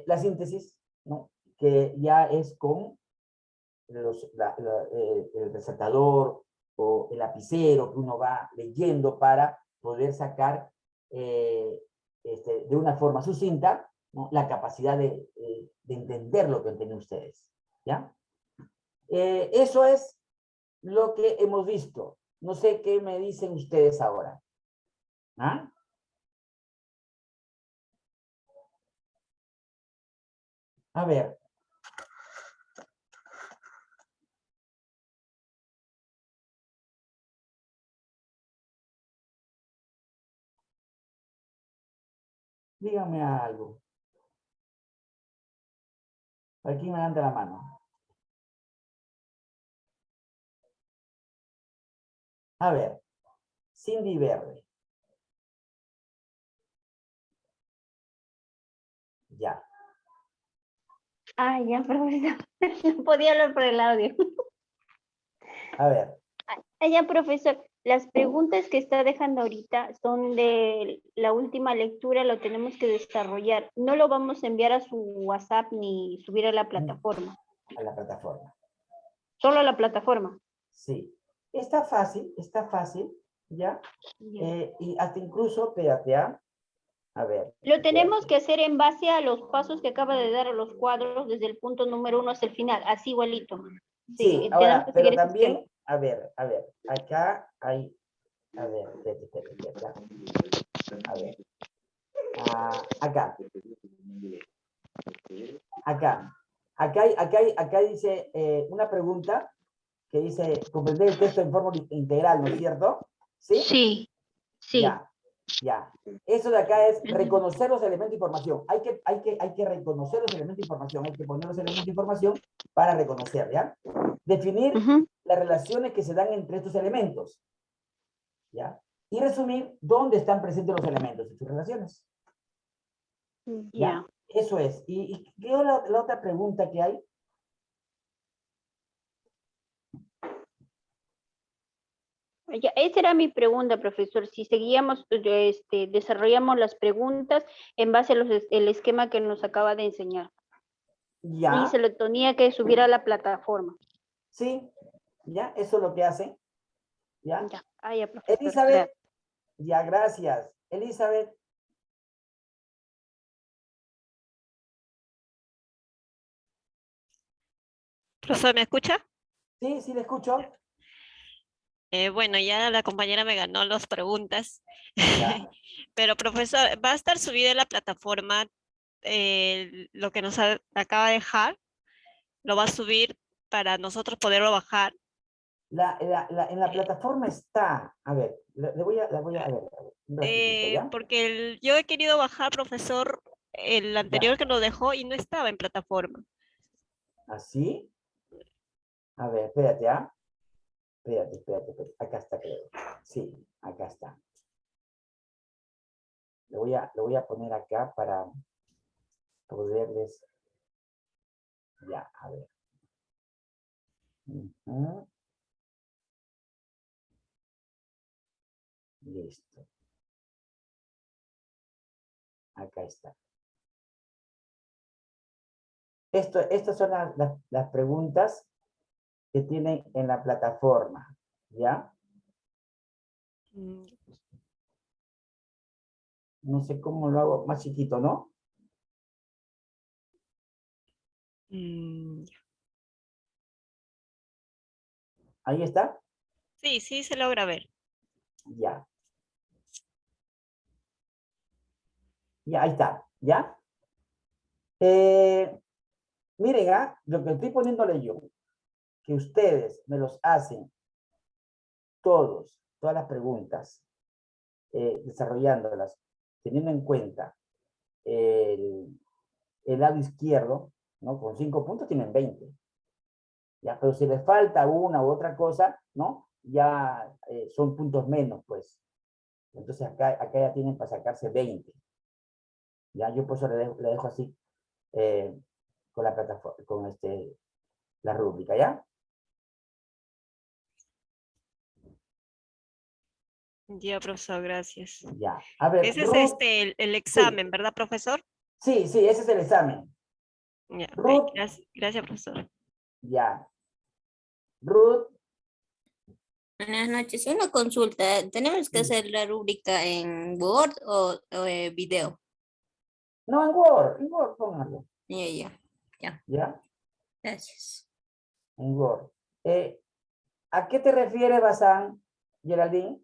Speaker 1: la síntesis, ¿no? Que ya es con el resaltador o el lapicero que uno va leyendo para poder sacar de una forma sucinta, ¿no? La capacidad de entender lo que entienden ustedes, ¿ya? Eso es lo que hemos visto. No sé qué me dicen ustedes ahora. ¿Ah? A ver. Díganme algo. Aquí me levanta la mano. A ver. Cindy Verde. Ya.
Speaker 4: Ah, ya, profesor. No podía hablar por el audio.
Speaker 1: A ver.
Speaker 4: Ya, profesor. Las preguntas que está dejando ahorita son de la última lectura, lo tenemos que desarrollar. No lo vamos a enviar a su WhatsApp ni subir a la plataforma.
Speaker 1: A la plataforma.
Speaker 4: Solo a la plataforma.
Speaker 1: Sí. Está fácil, ¿ya? Y hasta incluso, espérate, a ver.
Speaker 4: Lo tenemos que hacer en base a los pasos que acaba de dar a los cuadros desde el punto número 1 hasta el final, así igualito.
Speaker 1: Sí, ahora, pero también, a ver, acá hay, a ver, espérate, a ver, acá dice una pregunta que dice, comprender el texto en forma integral, ¿no es cierto? ¿Sí?
Speaker 4: Sí, sí.
Speaker 1: Ya. Eso de acá es reconocer los elementos de información. Hay que reconocer los elementos de información, hay que poner los elementos de información para reconocer, ¿ya? Definir las relaciones que se dan entre estos elementos, ¿ya? Y resumir dónde están presentes los elementos y sus relaciones. ¿Ya? Eso es. ¿Y qué es la otra pregunta que hay?
Speaker 4: Ya, esa era mi pregunta, profesor. Si seguíamos, desarrollamos las preguntas en base a el esquema que nos acaba de enseñar.
Speaker 1: Ya.
Speaker 4: Y se lo tenía que subir a la plataforma.
Speaker 1: Sí, ya, eso es lo que hace. ¿Ya?
Speaker 4: Ya, profesor.
Speaker 1: Elizabeth,
Speaker 4: Gracias.
Speaker 1: ya, gracias. Elizabeth.
Speaker 6: Profesor, ¿me escucha?
Speaker 1: Sí, sí, le escucho.
Speaker 6: Bueno, ya la compañera me ganó las preguntas.
Speaker 1: Ya.
Speaker 6: Pero, profesor, ¿va a estar subida en la plataforma lo que nos acaba de dejar? ¿Lo va a subir para nosotros poderlo bajar?
Speaker 1: En la plataforma está. A ver, le voy a ver. Un ratito, ¿ya?
Speaker 6: Porque yo he querido bajar, profesor, el anterior que nos dejó y no estaba en plataforma.
Speaker 1: ¿Así? A ver, espérate, ¿ah? Espérate. Acá está, creo. Sí, acá está. Lo voy a poner acá para poderles... Ya, a ver. Listo. Acá está. Estas son las preguntas que tienen en la plataforma, ¿ya?
Speaker 6: Mm,
Speaker 1: No sé cómo lo hago más chiquito, ¿no?
Speaker 6: mm,
Speaker 1: Ahí está.
Speaker 6: Sí, sí se logra ver.
Speaker 1: Ya. Ya, ahí está. ¿Ya? Miren, lo que estoy poniéndole yo, que ustedes me los hacen todas las preguntas, desarrollándolas, teniendo en cuenta el, el lado izquierdo, ¿no? Con 5 puntos tienen 20. ¿Ya? Pero si les falta una u otra cosa, ¿no? Ya son puntos menos, pues. Entonces acá ya tienen para sacarse 20. Ya, yo por eso le dejo así con la plataforma, con la rúbrica, ¿ya?
Speaker 6: Ya, profesor, gracias.
Speaker 1: Ya. A ver,
Speaker 6: Ese es
Speaker 1: Ruth,
Speaker 6: el
Speaker 1: sí,
Speaker 6: examen, ¿verdad, profesor?
Speaker 1: sí, ese es el examen.
Speaker 6: Ya, ok,
Speaker 1: Ruth,
Speaker 6: gracias, profesor.
Speaker 1: ya. Ruth,
Speaker 11: Buenas noches. Una consulta. ¿Tenemos que
Speaker 1: sí.
Speaker 11: hacer la rúbrica en Word o video?
Speaker 1: No, en Word, póngalo,
Speaker 11: Ya, ya, ya.
Speaker 1: ¿ya?
Speaker 11: Gracias.
Speaker 1: En Word. ¿A qué te refieres, Bazán, Geraldine?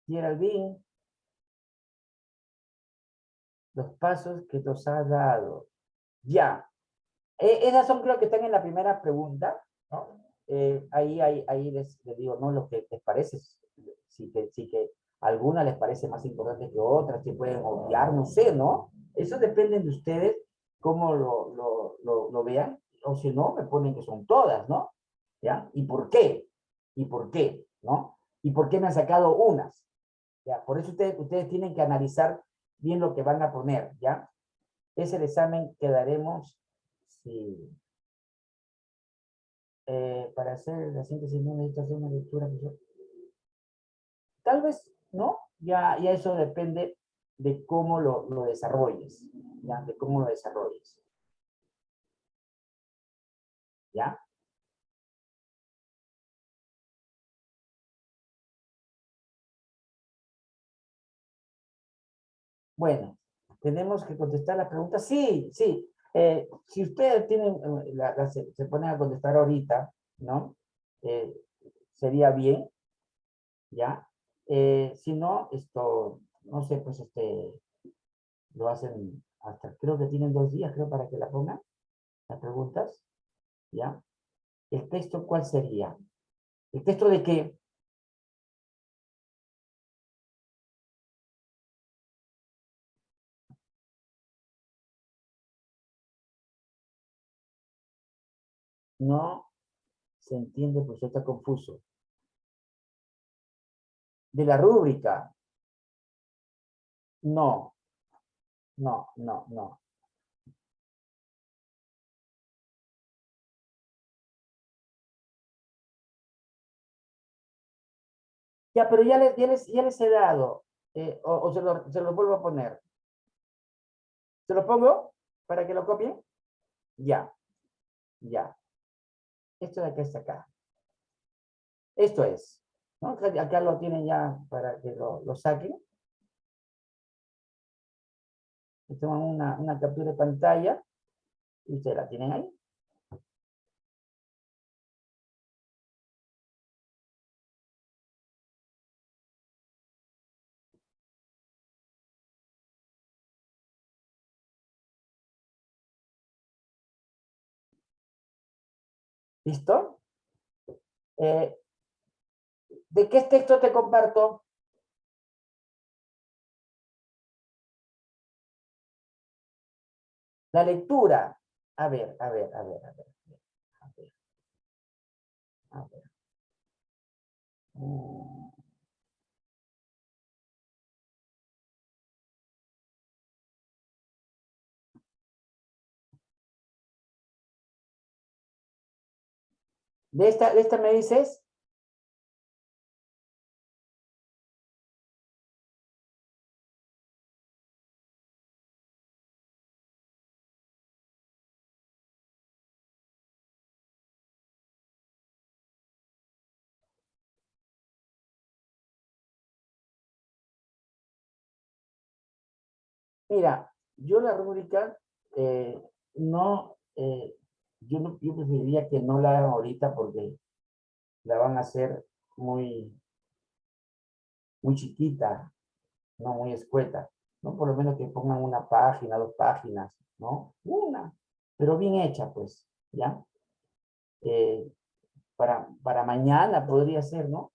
Speaker 1: Geraldine, los pasos que nos ha dado. Ya. Esas son, creo que están en la primera pregunta, ¿no? Ahí les digo, ¿no? Lo que les parece, sí que algunas les parece más importante que otras, que pueden obviar, no sé, ¿no? Eso depende de ustedes, cómo lo vean, o si no, me ponen que son todas, ¿no? ¿Ya? ¿Y por qué? ¿Y por qué? ¿No? ¿Y por qué me han sacado unas? ¿Ya? Por eso ustedes tienen que analizar bien lo que van a poner, ¿ya? Es el examen que daremos si, para hacer la síntesis no necesito hacer una lectura. Tal vez, ¿no? Ya eso depende de cómo lo desarrolles, ¿ya? De cómo lo desarrolles, ¿ya? Bueno, tenemos que contestar la pregunta. Sí, sí. Si ustedes tienen, se ponen a contestar ahorita, ¿no? Eh, sería bien, ¿ya? Si no, no sé, pues lo hacen hasta, creo que tienen 2 días, creo, para que la pongan, las preguntas, ¿ya? ¿El texto cuál sería? ¿El texto de qué? No se entiende, pues está confuso. De la rúbrica. No, no. Ya, pero ya les he dado. O se lo vuelvo a poner. ¿Se lo pongo para que lo copien? Ya, ya. Esto de acá está acá. Esto es, ¿no? Acá lo tienen ya para que lo saquen. Y toman una captura de pantalla y ustedes la tienen ahí. ¿Listo? ¿De qué texto te comparto? La lectura. A ver. A ver. Mm. ¿De esta me dices? Mira, yo la rúbrica no, yo preferiría que no la hagan ahorita porque la van a hacer muy, muy chiquita, no muy escueta, ¿no? Por lo menos que pongan una página, 2 páginas, ¿no? Una, pero bien hecha, pues, ¿ya? Para mañana podría ser, ¿no?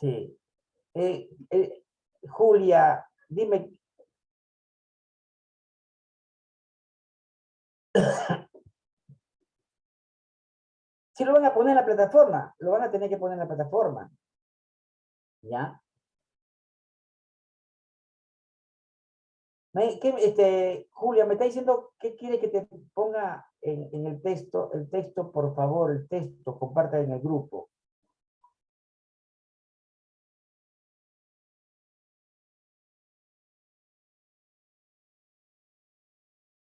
Speaker 1: Sí. Julia, dime. Si lo van a poner en la plataforma, lo van a tener que poner en la plataforma. ¿Ya? Julia, me está diciendo qué quiere que te ponga en el texto. El texto, por favor, el texto, comparta en el grupo.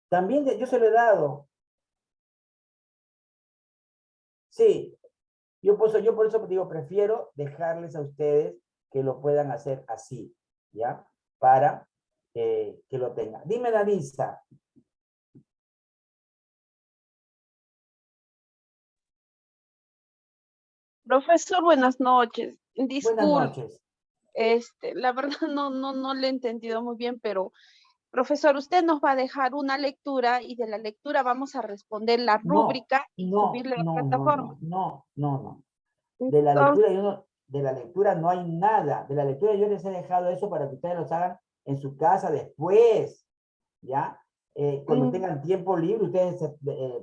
Speaker 1: También yo se lo he dado. Sí, yo por eso digo, prefiero dejarles a ustedes que lo puedan hacer así, ¿ya? Para que lo tengan. Dime, Danisa.
Speaker 12: Profesor, buenas noches.
Speaker 1: Buenas
Speaker 12: Disculpe,
Speaker 1: noches.
Speaker 12: la verdad no le he entendido muy bien, pero profesor, usted nos va a dejar una lectura y de la lectura vamos a responder la rúbrica y subirla a la plataforma.
Speaker 1: No. De la
Speaker 12: Entonces,
Speaker 1: lectura no hay nada. De la lectura yo les he dejado eso para que ustedes lo hagan en su casa después, ¿ya? Cuando tengan tiempo libre, ustedes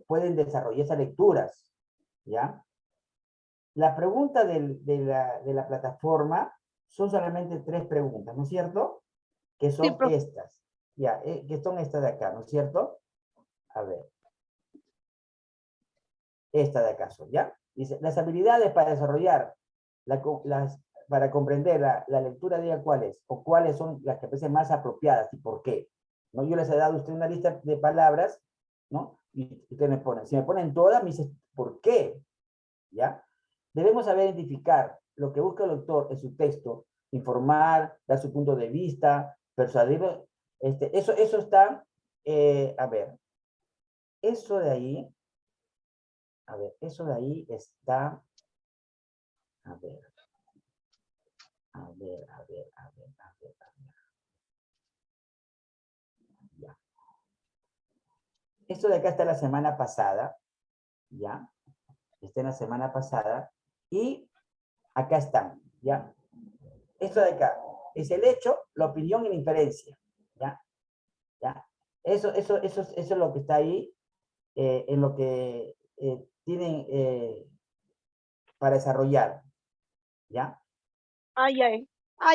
Speaker 1: pueden desarrollar esas lecturas, ¿ya? La pregunta de la plataforma son solamente 3 preguntas, ¿no es cierto? Que son
Speaker 12: sí, profe.
Speaker 1: estas, ya, que son estas de acá, ¿no es cierto? A ver. Esta de acá son, ¿ya? Dice, las habilidades para desarrollar, para comprender la lectura, diga cuáles, o cuáles son las que parecen más apropiadas y por qué. ¿No? Yo les he dado a usted una lista de palabras, ¿no? Y ustedes me ponen, si me ponen todas, me dicen, ¿por qué? ¿Ya? Debemos saber identificar lo que busca el autor en su texto, informar, dar su punto de vista, persuadir, eso está, a ver, eso de ahí, a ver, eso de ahí está, a ver. Ya. Esto de acá está la semana pasada, ¿ya? Está en la semana pasada, y acá están, ¿ya? Esto de acá es el hecho, la opinión y la inferencia, ¿ya? ¿Ya? Eso es lo que está ahí, en lo que tienen para desarrollar, ¿ya?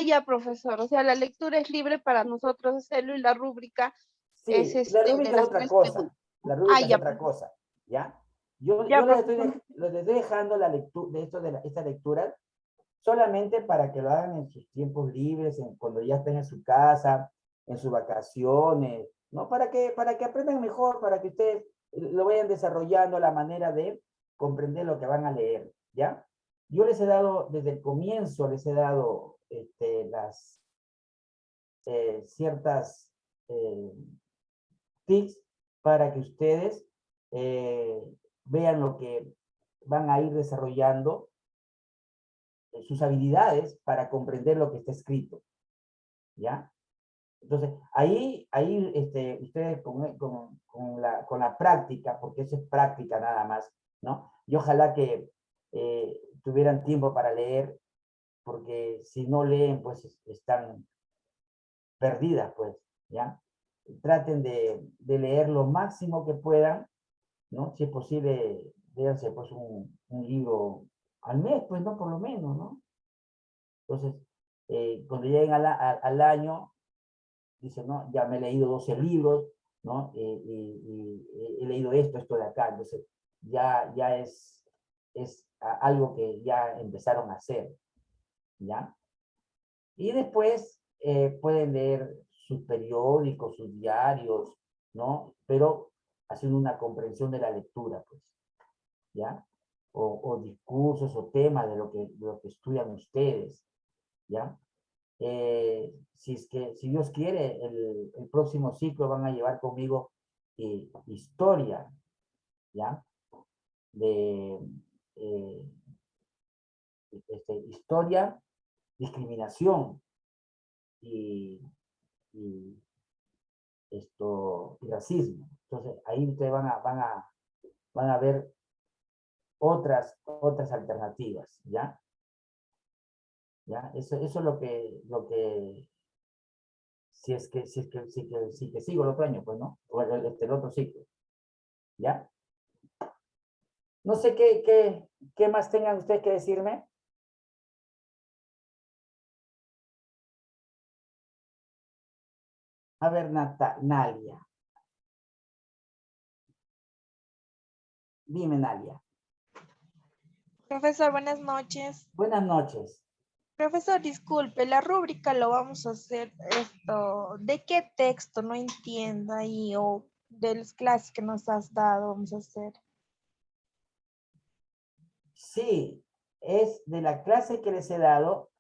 Speaker 12: Ya, profesor. O sea, la lectura es libre para nosotros hacerlo y la rúbrica es
Speaker 1: Sí, la
Speaker 12: de
Speaker 1: rúbrica es
Speaker 12: las
Speaker 1: otra
Speaker 12: 3
Speaker 1: cosa.
Speaker 12: preguntas.
Speaker 1: La rúbrica es
Speaker 12: Ya,
Speaker 1: otra cosa, ¿ya? Yo
Speaker 12: ya,
Speaker 1: les
Speaker 12: profesor.
Speaker 1: estoy dejando la lectura de esta lectura solamente para que lo hagan en sus tiempos libres, cuando ya estén en su casa, en sus vacaciones, ¿no? Para que aprendan mejor, para que ustedes lo vayan desarrollando la manera de comprender lo que van a leer, ¿ya? Yo les he dado, desde el comienzo, les he dado las ciertas tips para que ustedes vean lo que van a ir desarrollando, sus habilidades para comprender lo que está escrito, ¿ya? Entonces, ahí ustedes con la práctica, porque eso es práctica nada más, ¿no? Y ojalá que tuvieran tiempo para leer, porque si no leen, pues están perdidas, pues, ¿ya? Traten de leer lo máximo que puedan, ¿no? Si es posible, léanse pues un libro al mes, pues, ¿no? Por lo menos, ¿no? Entonces, cuando lleguen al año, dicen, no, ya me he leído 12 libros, ¿no? He leído esto de acá, entonces ya es algo que ya empezaron a hacer, ¿ya? Y después pueden leer sus periódicos, sus diarios, ¿no? Pero haciendo una comprensión de la lectura, pues, ¿ya? O discursos o temas de lo que estudian ustedes, ¿ya? Si Dios quiere, el próximo ciclo van a llevar conmigo historia, ¿ya? Historia, discriminación y racismo. Entonces, ahí ustedes van a ver otras alternativas, ¿ya? ¿Ya? Eso es lo que si es que sigo el otro año, pues, ¿no? O el otro ciclo, ¿ya? No sé qué más tengan ustedes que decirme. A ver, Nalia. Dime, Nalia.
Speaker 13: Profesor, buenas noches.
Speaker 1: Buenas noches.
Speaker 13: Profesor, disculpe, la rúbrica lo vamos a hacer ¿de qué texto? No entiendo ahí, o de las clases que nos has dado vamos a hacer.
Speaker 1: Sí, es de la clase que les he dado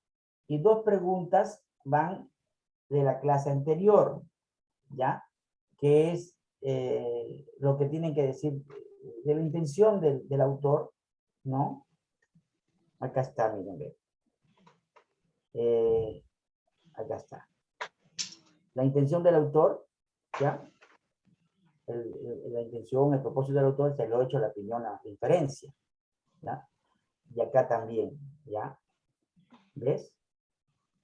Speaker 1: y 2 preguntas van de la clase anterior, ¿ya? Que es lo que tienen que decir de la intención del autor, ¿no? Acá está, miren. Acá está. La intención del autor, ¿ya? La intención, el propósito del autor, se lo he hecho la opinión, la inferencia, ¿ya? Y acá también, ¿ya? ¿Ves?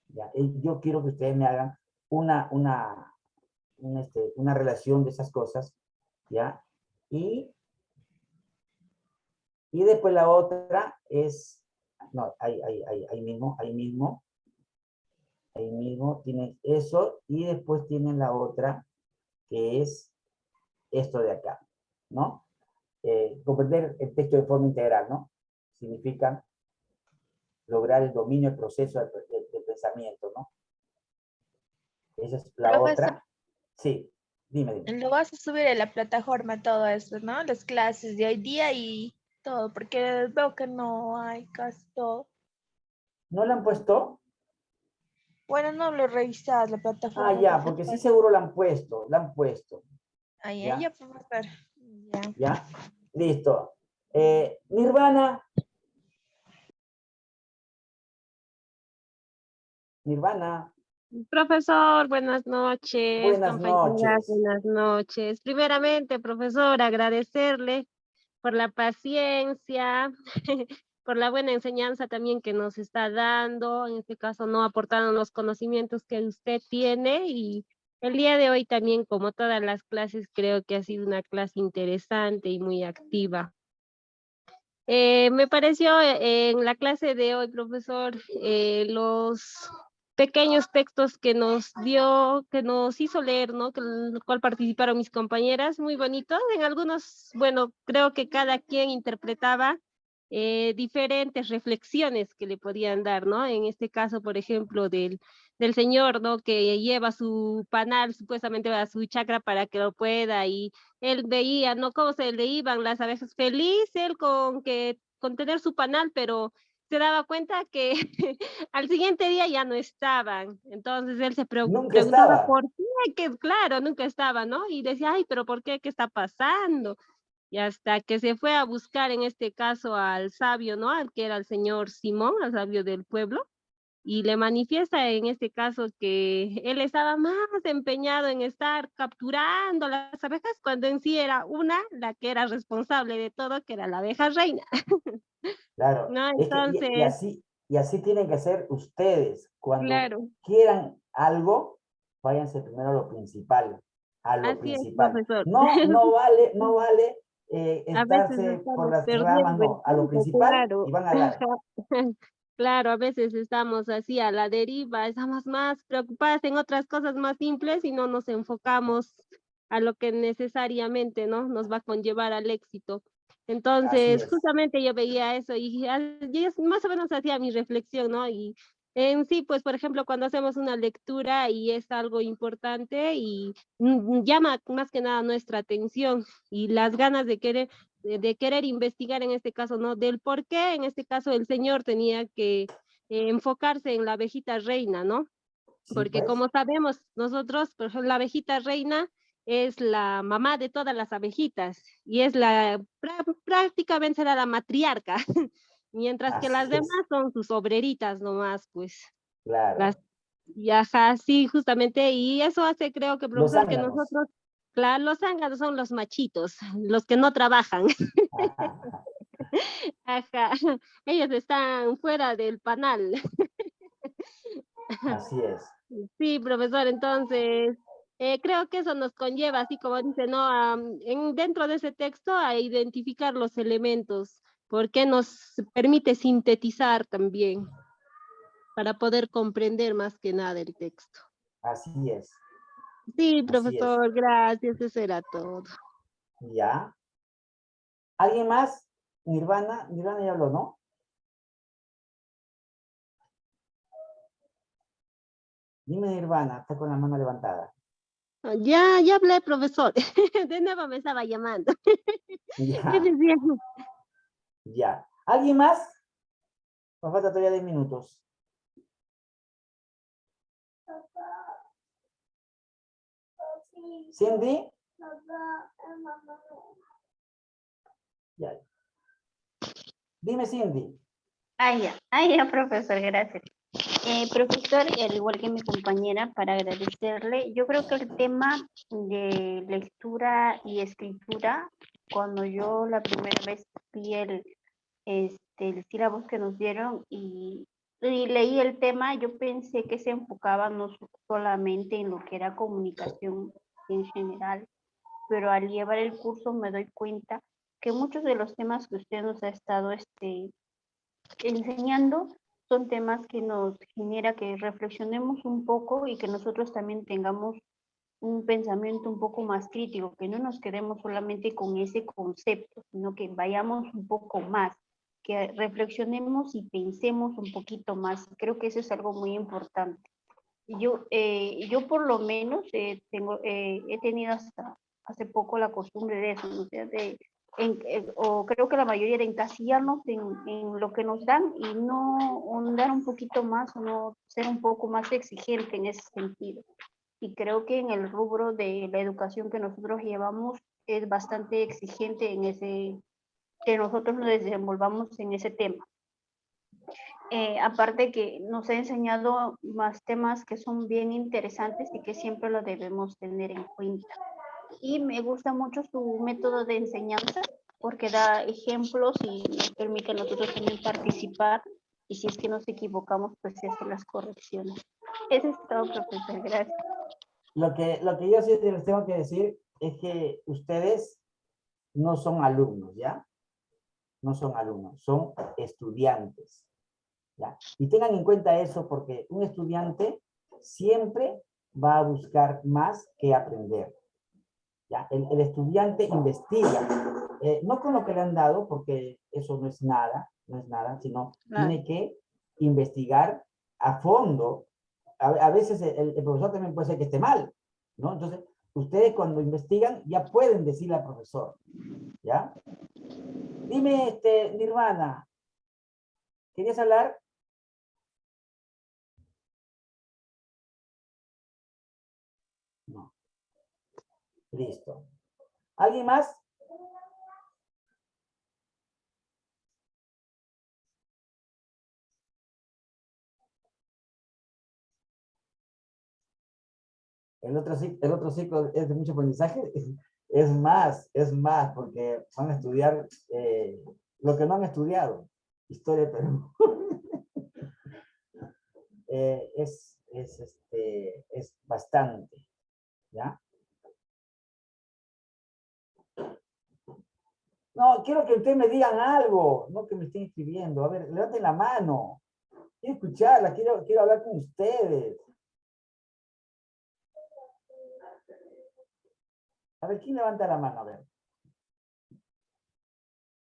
Speaker 1: ¿Ya? Yo quiero que ustedes me hagan una relación de esas cosas, ¿ya? Y después la otra es, no, ahí mismo tienen eso, y después tienen la otra, que es esto de acá, ¿no? Comprender el texto de forma integral, ¿no? Significa lograr el dominio del proceso del pensamiento, ¿no? Esa es la
Speaker 13: Profesor,
Speaker 1: otra. Sí, dime.
Speaker 13: lo vas a subir en la plataforma todo eso, ¿no? Las clases de hoy día y todo, porque veo que no hay casi todo.
Speaker 1: ¿No la han puesto?
Speaker 13: Bueno, no lo revisas la plataforma.
Speaker 1: Ya, porque sí seguro la han puesto,
Speaker 13: Ahí,
Speaker 1: ¿ya?
Speaker 13: ya, profesor. Ya.
Speaker 1: ¿Ya? Listo. Nirvana.
Speaker 14: Profesor, buenas noches.
Speaker 1: Buenas
Speaker 14: Compañeras,
Speaker 1: noches.
Speaker 14: buenas noches. Primeramente, profesor, agradecerle por la paciencia, por la buena enseñanza también que nos está dando, en este caso no aportando los conocimientos que usted tiene, y el día de hoy también, como todas las clases, creo que ha sido una clase interesante y muy activa. Me pareció en la clase de hoy, profesor, los pequeños textos que nos dio, que nos hizo leer, ¿no? Que en el cual participaron mis compañeras, muy bonitos. En algunos, bueno, creo que cada quien interpretaba diferentes reflexiones que le podían dar, ¿no? En este caso, por ejemplo, del señor, ¿no? Que lleva su panal supuestamente a su chakra para que lo pueda, y él veía, ¿no? Cómo se le iban las abejas, feliz él con tener su panal, pero se daba cuenta que al siguiente día ya no estaban. Entonces él se preguntaba por qué, que claro, nunca estaba, ¿no? Y decía, ay, pero ¿por qué? ¿Qué está pasando? Y hasta que se fue a buscar en este caso al sabio, ¿no? Al que era el señor Simón, al sabio del pueblo, y le manifiesta en este caso que él estaba más empeñado en estar capturando las abejas, cuando en sí era una la que era responsable de todo, que era la abeja reina.
Speaker 1: Claro,
Speaker 14: ¿No?
Speaker 1: es que,
Speaker 14: Entonces,
Speaker 1: y así tienen que ser ustedes. Cuando
Speaker 14: claro,
Speaker 1: quieran algo, váyanse primero a lo principal,
Speaker 14: así es, profesor.
Speaker 1: No vale
Speaker 14: A veces
Speaker 1: estarse por
Speaker 14: estamos
Speaker 1: las ramas,
Speaker 14: perdiendo el
Speaker 1: no, a lo
Speaker 14: tiempo,
Speaker 1: principal
Speaker 14: claro.
Speaker 1: y van a dar.
Speaker 14: Claro, a veces estamos así a la deriva, estamos más preocupadas en otras cosas más simples y no nos enfocamos a lo que necesariamente, ¿no? Nos va a conllevar al éxito.
Speaker 1: Así
Speaker 14: Entonces,
Speaker 1: es.
Speaker 14: justamente yo veía eso y más o menos hacía mi reflexión, ¿no? Y en sí, pues, por ejemplo, cuando hacemos una lectura y es algo importante y llama más que nada nuestra atención y las ganas de querer investigar en este caso, ¿no? Del por qué en este caso el señor tenía que enfocarse en la abejita reina, ¿no?
Speaker 1: Sí,
Speaker 14: Porque
Speaker 1: pues.
Speaker 14: como sabemos nosotros, por ejemplo, la abejita reina es la mamá de todas las abejitas y es prácticamente será la matriarca, mientras que
Speaker 1: Así
Speaker 14: las
Speaker 1: es.
Speaker 14: demás son sus obreritas nomás, pues. Las,
Speaker 1: Claro.
Speaker 14: y ajá, sí, justamente, y eso hace, creo que,
Speaker 1: Los
Speaker 14: profesor, que
Speaker 1: zánganos.
Speaker 14: nosotros, claro, los zánganos son los machitos, los que no trabajan.
Speaker 1: Ajá.
Speaker 14: Ajá, ellos están fuera del panal.
Speaker 1: Así es.
Speaker 14: Sí, profesor, entonces creo que eso nos conlleva, así como dice, ¿no? Dentro de ese texto a identificar los elementos, porque nos permite sintetizar también para poder comprender más que nada el texto.
Speaker 1: Así es.
Speaker 14: Sí,
Speaker 1: Así es.
Speaker 14: profesor, gracias, eso era todo.
Speaker 1: Ya. ¿Alguien más? Nirvana. Nirvana ya habló, ¿no? Dime Nirvana, está con la mano levantada.
Speaker 14: Ya hablé, profesor. De nuevo me estaba llamando. ¿Qué
Speaker 1: Ya,
Speaker 14: decía?
Speaker 1: ya. ¿Alguien más? Nos falta todavía 10 minutos. Cindy. Ya. Dime Cindy.
Speaker 4: Ya, profesor, gracias. Profesor, al igual que mi compañera, para agradecerle, yo creo que el tema de lectura y escritura, cuando yo la primera vez vi el sílabus que nos dieron y leí el tema, yo pensé que se enfocaba no solamente en lo que era comunicación en general, pero al llevar el curso me doy cuenta que muchos de los temas que usted nos ha estado enseñando son temas que nos genera que reflexionemos un poco y que nosotros también tengamos un pensamiento un poco más crítico, que no nos quedemos solamente con ese concepto, sino que vayamos un poco más, que reflexionemos y pensemos un poquito más. Creo que eso es algo muy importante. Yo por lo menos he tenido hasta hace poco la costumbre de eso, ¿no? O sea, o creo que la mayoría de encasillarnos en lo que nos dan y no ahondar un poquito más o no ser un poco más exigente en ese sentido. Y creo que en el rubro de la educación que nosotros llevamos es bastante exigente que nosotros nos desenvolvamos en ese tema. Aparte que nos ha enseñado más temas que son bien interesantes y que siempre lo debemos tener en cuenta. Y me gusta mucho su método de enseñanza porque da ejemplos y nos permite a nosotros también participar y si es que nos equivocamos, pues se hacen las correcciones. Eso es todo, profesor. Gracias.
Speaker 1: Lo que yo sí les tengo que decir es que ustedes no son alumnos, ¿ya? No son alumnos, son estudiantes, ¿ya? Y tengan en cuenta eso porque un estudiante siempre va a buscar más que aprender, ¿ya? El estudiante investiga, no con lo que le han dado, porque eso no es nada, sino tiene que investigar a fondo. A veces el profesor también puede ser que esté mal, ¿no? Entonces, ustedes cuando investigan ya pueden decirle al profesor, ¿ya? Dime, Nirvana, ¿querías hablar? No. Listo. ¿Alguien más? El otro ciclo es de mucho aprendizaje. Es más, porque van a estudiar lo que no han estudiado. Historia de Perú. Es bastante, ¿ya? No, quiero que ustedes me digan algo, no que me estén escribiendo. A ver, levanten la mano. Quiero escucharla, quiero hablar con ustedes. A ver, ¿quién levanta la mano? A ver.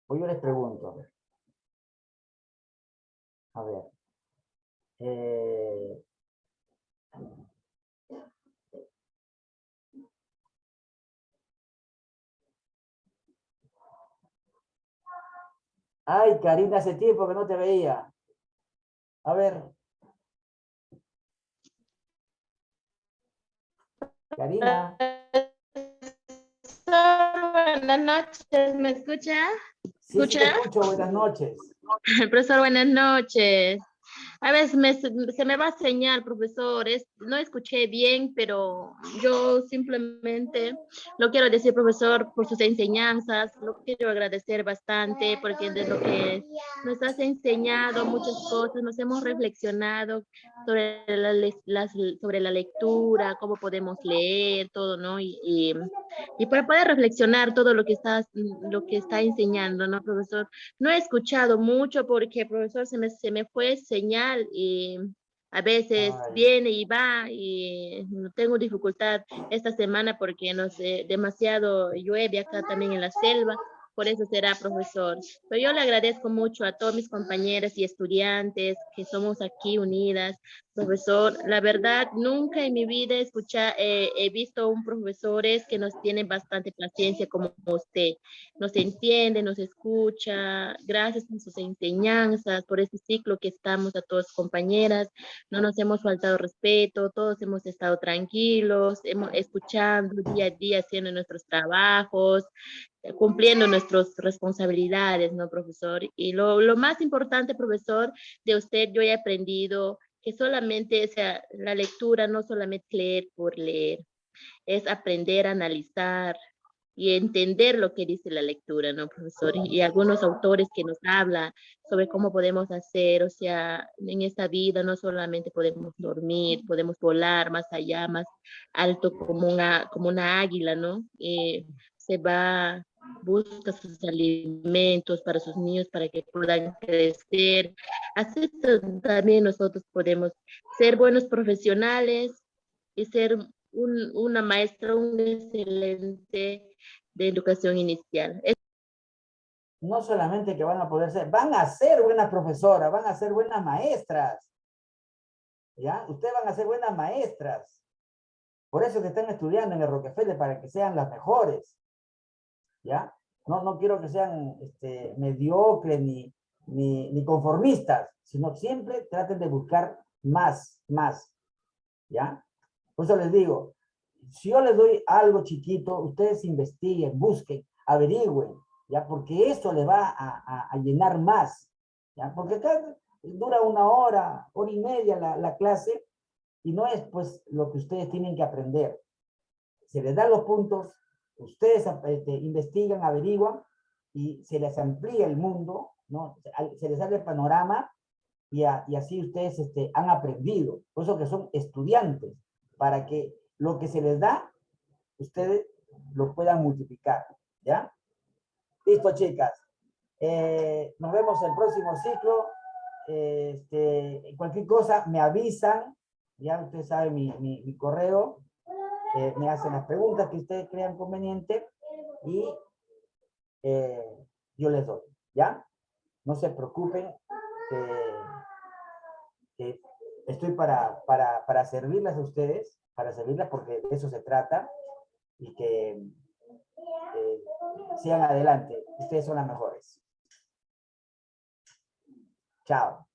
Speaker 1: O yo les pregunto. A ver. Ay, Karina, hace tiempo que no te veía. A ver. Karina.
Speaker 15: Buenas noches, ¿me escucha?
Speaker 1: Sí, sí, te escucho. Buenas noches.
Speaker 15: Profesor, buenas noches. A ver, se me va a señal, profesor. No escuché bien, pero yo simplemente lo quiero decir, profesor, por sus enseñanzas. Lo quiero agradecer bastante porque de lo que nos has enseñado muchas cosas, nos hemos reflexionado sobre sobre la lectura, cómo podemos leer, todo, ¿no? Y para poder reflexionar todo lo que está enseñando, ¿no, profesor? No he escuchado mucho porque, profesor, se me fue señal y a veces viene y va y no tengo dificultad esta semana porque no sé, demasiado llueve acá también en la selva. Por eso será, profesor. Pero yo le agradezco mucho a todos mis compañeras y estudiantes que somos aquí unidas. Profesor, la verdad, nunca en mi vida he visto un profesores que nos tienen bastante paciencia como usted. Nos entiende, nos escucha. Gracias por sus enseñanzas, por este ciclo que estamos a todas compañeras. No nos hemos faltado respeto, todos hemos estado tranquilos, escuchando día a día, haciendo nuestros trabajos, cumpliendo nuestras responsabilidades, ¿no, profesor? Y lo más importante, profesor, de usted yo he aprendido que solamente, o sea, la lectura no solamente leer por leer, es aprender a analizar y entender lo que dice la lectura, ¿no, profesor? Y algunos autores que nos hablan sobre cómo podemos hacer, o sea, en esta vida no solamente podemos dormir, podemos volar más allá, más alto como una águila, ¿no? Se va, busca sus alimentos para sus niños para que puedan crecer. Así también nosotros podemos ser buenos profesionales y ser una maestra, un excelente de educación inicial.
Speaker 1: No solamente que van a poder ser, van a ser buenas profesoras, van a ser buenas maestras. ¿Ya? Ustedes van a ser buenas maestras. Por eso que están estudiando en el Rockefeller, para que sean las mejores. ¿Ya? No quiero que sean mediocres ni conformistas, sino siempre traten de buscar más. ¿Ya? Por eso les digo, si yo les doy algo chiquito, ustedes investiguen, busquen, averigüen, ¿ya? Porque eso les va a llenar más, ¿ya? Porque acá dura 1 hora, 1 hora y media la clase, y no es pues lo que ustedes tienen que aprender. Se les dan los puntos, ustedes investigan, averiguan, y se les amplía el mundo, ¿no? Se les abre el panorama, y así ustedes han aprendido. Por eso que son estudiantes, para que lo que se les da, ustedes lo puedan multiplicar, ¿ya? Listo, chicas. Nos vemos el próximo ciclo. Cualquier cosa me avisan, ya ustedes saben mi correo, me hacen las preguntas que ustedes crean conveniente y yo les doy, ¿ya? No se preocupen, que estoy para servirlas a ustedes, para servirlas porque de eso se trata, y que sigan adelante. Ustedes son las mejores. Chao.